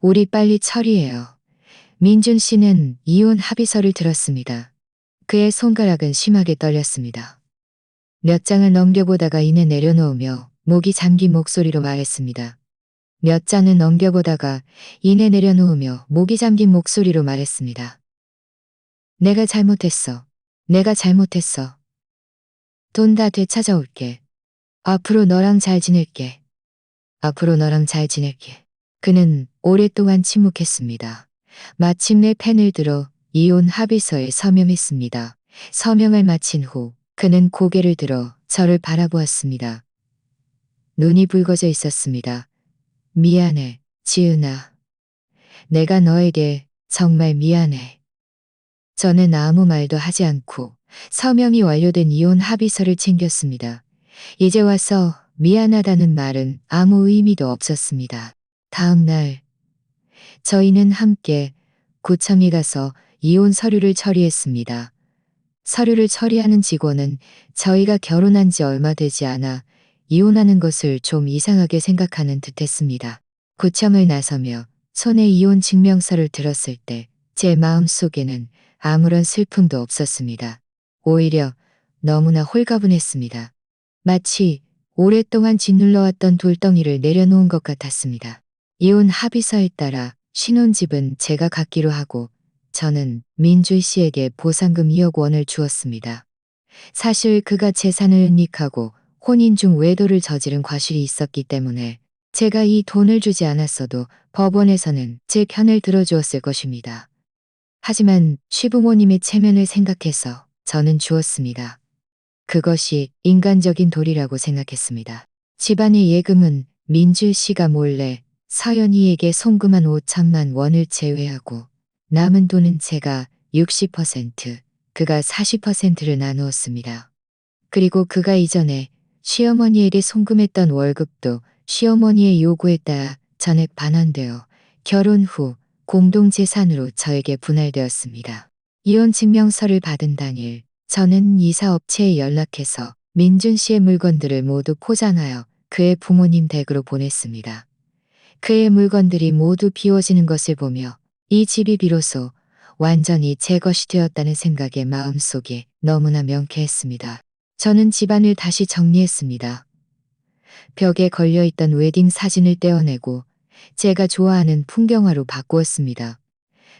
우리 빨리 처리해요. 민준 씨는 이혼 합의서를 들었습니다. 그의 손가락은 심하게 떨렸습니다. 몇 장을 넘겨보다가 이내 내려놓으며 목이 잠긴 목소리로 말했습니다. 몇 장을 넘겨보다가 이내 내려놓으며 목이 잠긴 목소리로 말했습니다. 내가 잘못했어. 내가 잘못했어. 돈 다 되찾아올게. 앞으로 너랑 잘 지낼게. 앞으로 너랑 잘 지낼게. 그는 오랫동안 침묵했습니다. 마침내 펜을 들어 이혼 합의서에 서명했습니다. 서명을 마친 후 그는 고개를 들어 저를 바라보았습니다. 눈이 붉어져 있었습니다. 미안해, 지은아. 내가 너에게 정말 미안해. 저는 아무 말도 하지 않고 서명이 완료된 이혼 합의서를 챙겼습니다. 이제 와서 미안하다는 말은 아무 의미도 없었습니다. 다음 날 저희는 함께 구청에 가서 이혼 서류를 처리했습니다. 서류를 처리하는 직원은 저희가 결혼한 지 얼마 되지 않아 이혼하는 것을 좀 이상하게 생각하는 듯했습니다. 구청을 나서며 손에 이혼 증명서를 들었을 때 제 마음속에는 아무런 슬픔도 없었습니다. 오히려 너무나 홀가분했습니다. 마치 오랫동안 짓눌러왔던 돌덩이를 내려놓은 것 같았습니다. 이혼 합의서에 따라 신혼집은 제가 갖기로 하고 저는 민준 씨에게 보상금 2억 원을 주었습니다. 사실 그가 재산을 은닉하고 혼인 중 외도를 저지른 과실이 있었기 때문에 제가 이 돈을 주지 않았어도 법원에서는 제 편을 들어주었을 것입니다. 하지만 시부모님의 체면을 생각해서 저는 주었습니다. 그것이 인간적인 도리라고 생각했습니다. 집안의 예금은 민주 씨가 몰래 서연이에게 송금한 5천만 원을 제외하고 남은 돈은 제가 60%, 그가 40%를 나누었습니다. 그리고 그가 이전에 시어머니에게 송금했던 월급도 시어머니의 요구에 따라 전액 반환되어 결혼 후 공동재산으로 저에게 분할되었습니다. 이혼 증명서를 받은 당일 저는 이사업체에 연락해서 민준 씨의 물건들을 모두 포장하여 그의 부모님 댁으로 보냈습니다. 그의 물건들이 모두 비워지는 것을 보며 이 집이 비로소 완전히 제 것이 되었다는 생각에 마음속에 너무나 명쾌했습니다. 저는 집안을 다시 정리했습니다. 벽에 걸려있던 웨딩 사진을 떼어내고 제가 좋아하는 풍경화로 바꾸었습니다.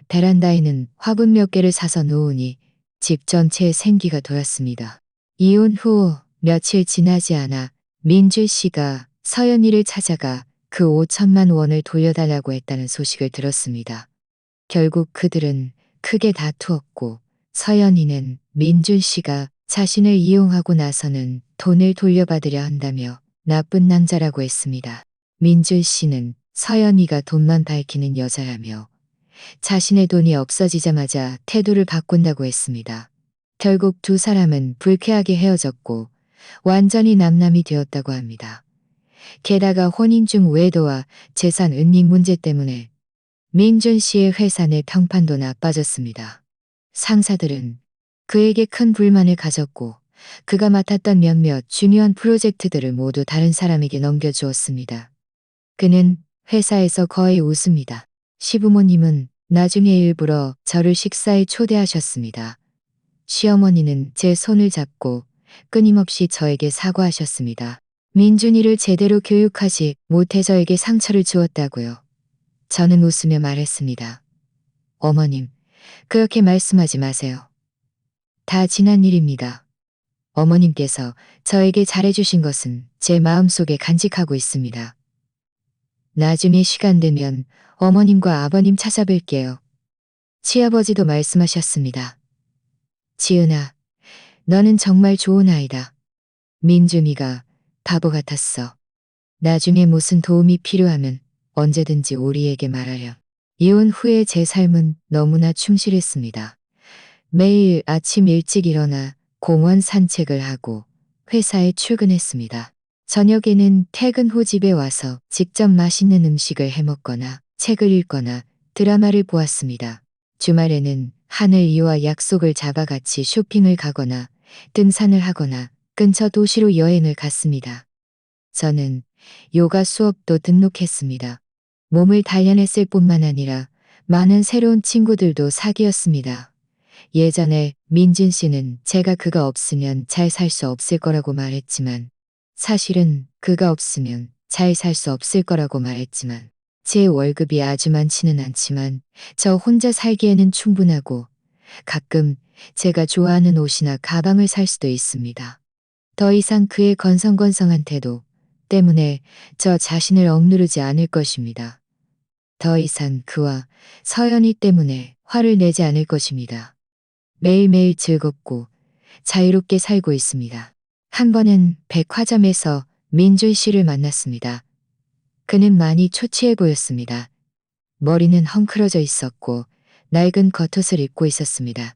베란다에는 화분 몇 개를 사서 놓으니 집 전체에 생기가 돌았습니다. 이혼 후 며칠 지나지 않아 민주 씨가 서연이를 찾아가 그 5천만 원을 돌려달라고 했다는 소식을 들었습니다. 결국 그들은 크게 다투었고 서연이는 민준 씨가 자신을 이용하고 나서는 돈을 돌려받으려 한다며 나쁜 남자라고 했습니다. 민준 씨는 서연이가 돈만 밝히는 여자라며 자신의 돈이 없어지자마자 태도를 바꾼다고 했습니다. 결국 두 사람은 불쾌하게 헤어졌고 완전히 남남이 되었다고 합니다. 게다가 혼인 중 외도와 재산 은닉 문제 때문에 민준 씨의 회사 내 평판도 나빠졌습니다. 상사들은 그에게 큰 불만을 가졌고 그가 맡았던 몇몇 중요한 프로젝트들을 모두 다른 사람에게 넘겨주었습니다. 그는 회사에서 거의 웃습니다. 시부모님은 나중에 일부러 저를 식사에 초대하셨습니다. 시어머니는 제 손을 잡고 끊임없이 저에게 사과하셨습니다. 민준이를 제대로 교육하지 못해 저에게 상처를 주었다고요. 저는 웃으며 말했습니다. 어머님, 그렇게 말씀하지 마세요. 다 지난 일입니다. 어머님께서 저에게 잘해주신 것은 제 마음속에 간직하고 있습니다. 나중에 시간 되면 어머님과 아버님 찾아뵐게요. 시아버지도 말씀하셨습니다. 지은아, 너는 정말 좋은 아이다. 민준이가 바보 같았어. 나중에 무슨 도움이 필요하면 언제든지 우리에게 말하렴. 이혼 후에 제 삶은 너무나 충실했습니다. 매일 아침 일찍 일어나 공원 산책을 하고 회사에 출근했습니다. 저녁에는 퇴근 후 집에 와서 직접 맛있는 음식을 해먹거나 책을 읽거나 드라마를 보았습니다. 주말에는 하늘이와 약속을 잡아 같이 쇼핑을 가거나 등산을 하거나 근처 도시로 여행을 갔습니다. 저는 요가 수업도 등록했습니다. 몸을 단련했을 뿐만 아니라 많은 새로운 친구들도 사귀었습니다. 예전에 민진 씨는 제가 그가 없으면 잘 살 수 없을 거라고 말했지만 사실은 그가 없으면 잘 살 수 없을 거라고 말했지만 제 월급이 아주 많지는 않지만 저 혼자 살기에는 충분하고 가끔 제가 좋아하는 옷이나 가방을 살 수도 있습니다. 더 이상 그의 건성건성한 태도 때문에 저 자신을 억누르지 않을 것입니다. 더 이상 그와 서연이 때문에 화를 내지 않을 것입니다. 매일매일 즐겁고 자유롭게 살고 있습니다. 한 번은 백화점에서 민준 씨를 만났습니다. 그는 많이 초췌해 보였습니다. 머리는 헝클어져 있었고 낡은 겉옷을 입고 있었습니다.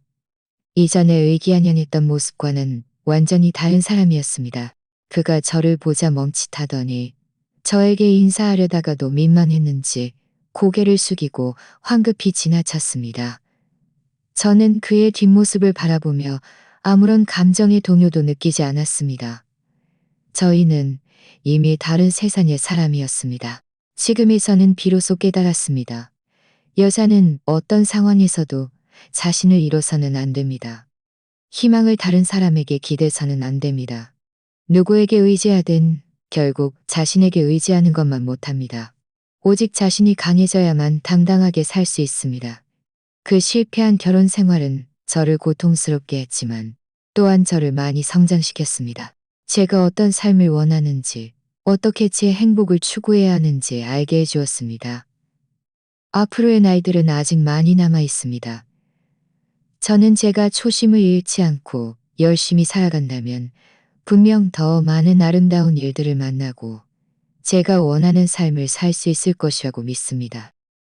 이전에 의기양양했던 모습과는 완전히 다른 사람이었습니다. 그가 저를 보자 멈칫하더니 저에게 인사하려다가도 민망했는지 고개를 숙이고 황급히 지나쳤습니다. 저는 그의 뒷모습을 바라보며 아무런 감정의 동요도 느끼지 않았습니다. 저희는 이미 다른 세상의 사람이었습니다. 지금에서는 비로소 깨달았습니다. 여자는 어떤 상황에서도 자신을 잃어서는 안 됩니다. 희망을 다른 사람에게 기대서는 안 됩니다. 누구에게 의지하든 결국 자신에게 의지하는 것만 못합니다. 오직 자신이 강해져야만 당당하게 살 수 있습니다. 그 실패한 결혼 생활은 저를 고통스럽게 했지만 또한 저를 많이 성장시켰습니다. 제가 어떤 삶을 원하는지, 어떻게 제 행복을 추구해야 하는지 알게 해주었습니다. 앞으로의 날들은 아직 많이 남아 있습니다. 저는 제가 초심을 잃지 않고 열심히 살아간다면 분명 더 많은 아름다운 일들을 만나고 제가 원하는 삶을 살 수 있을 것이라고 믿습니다.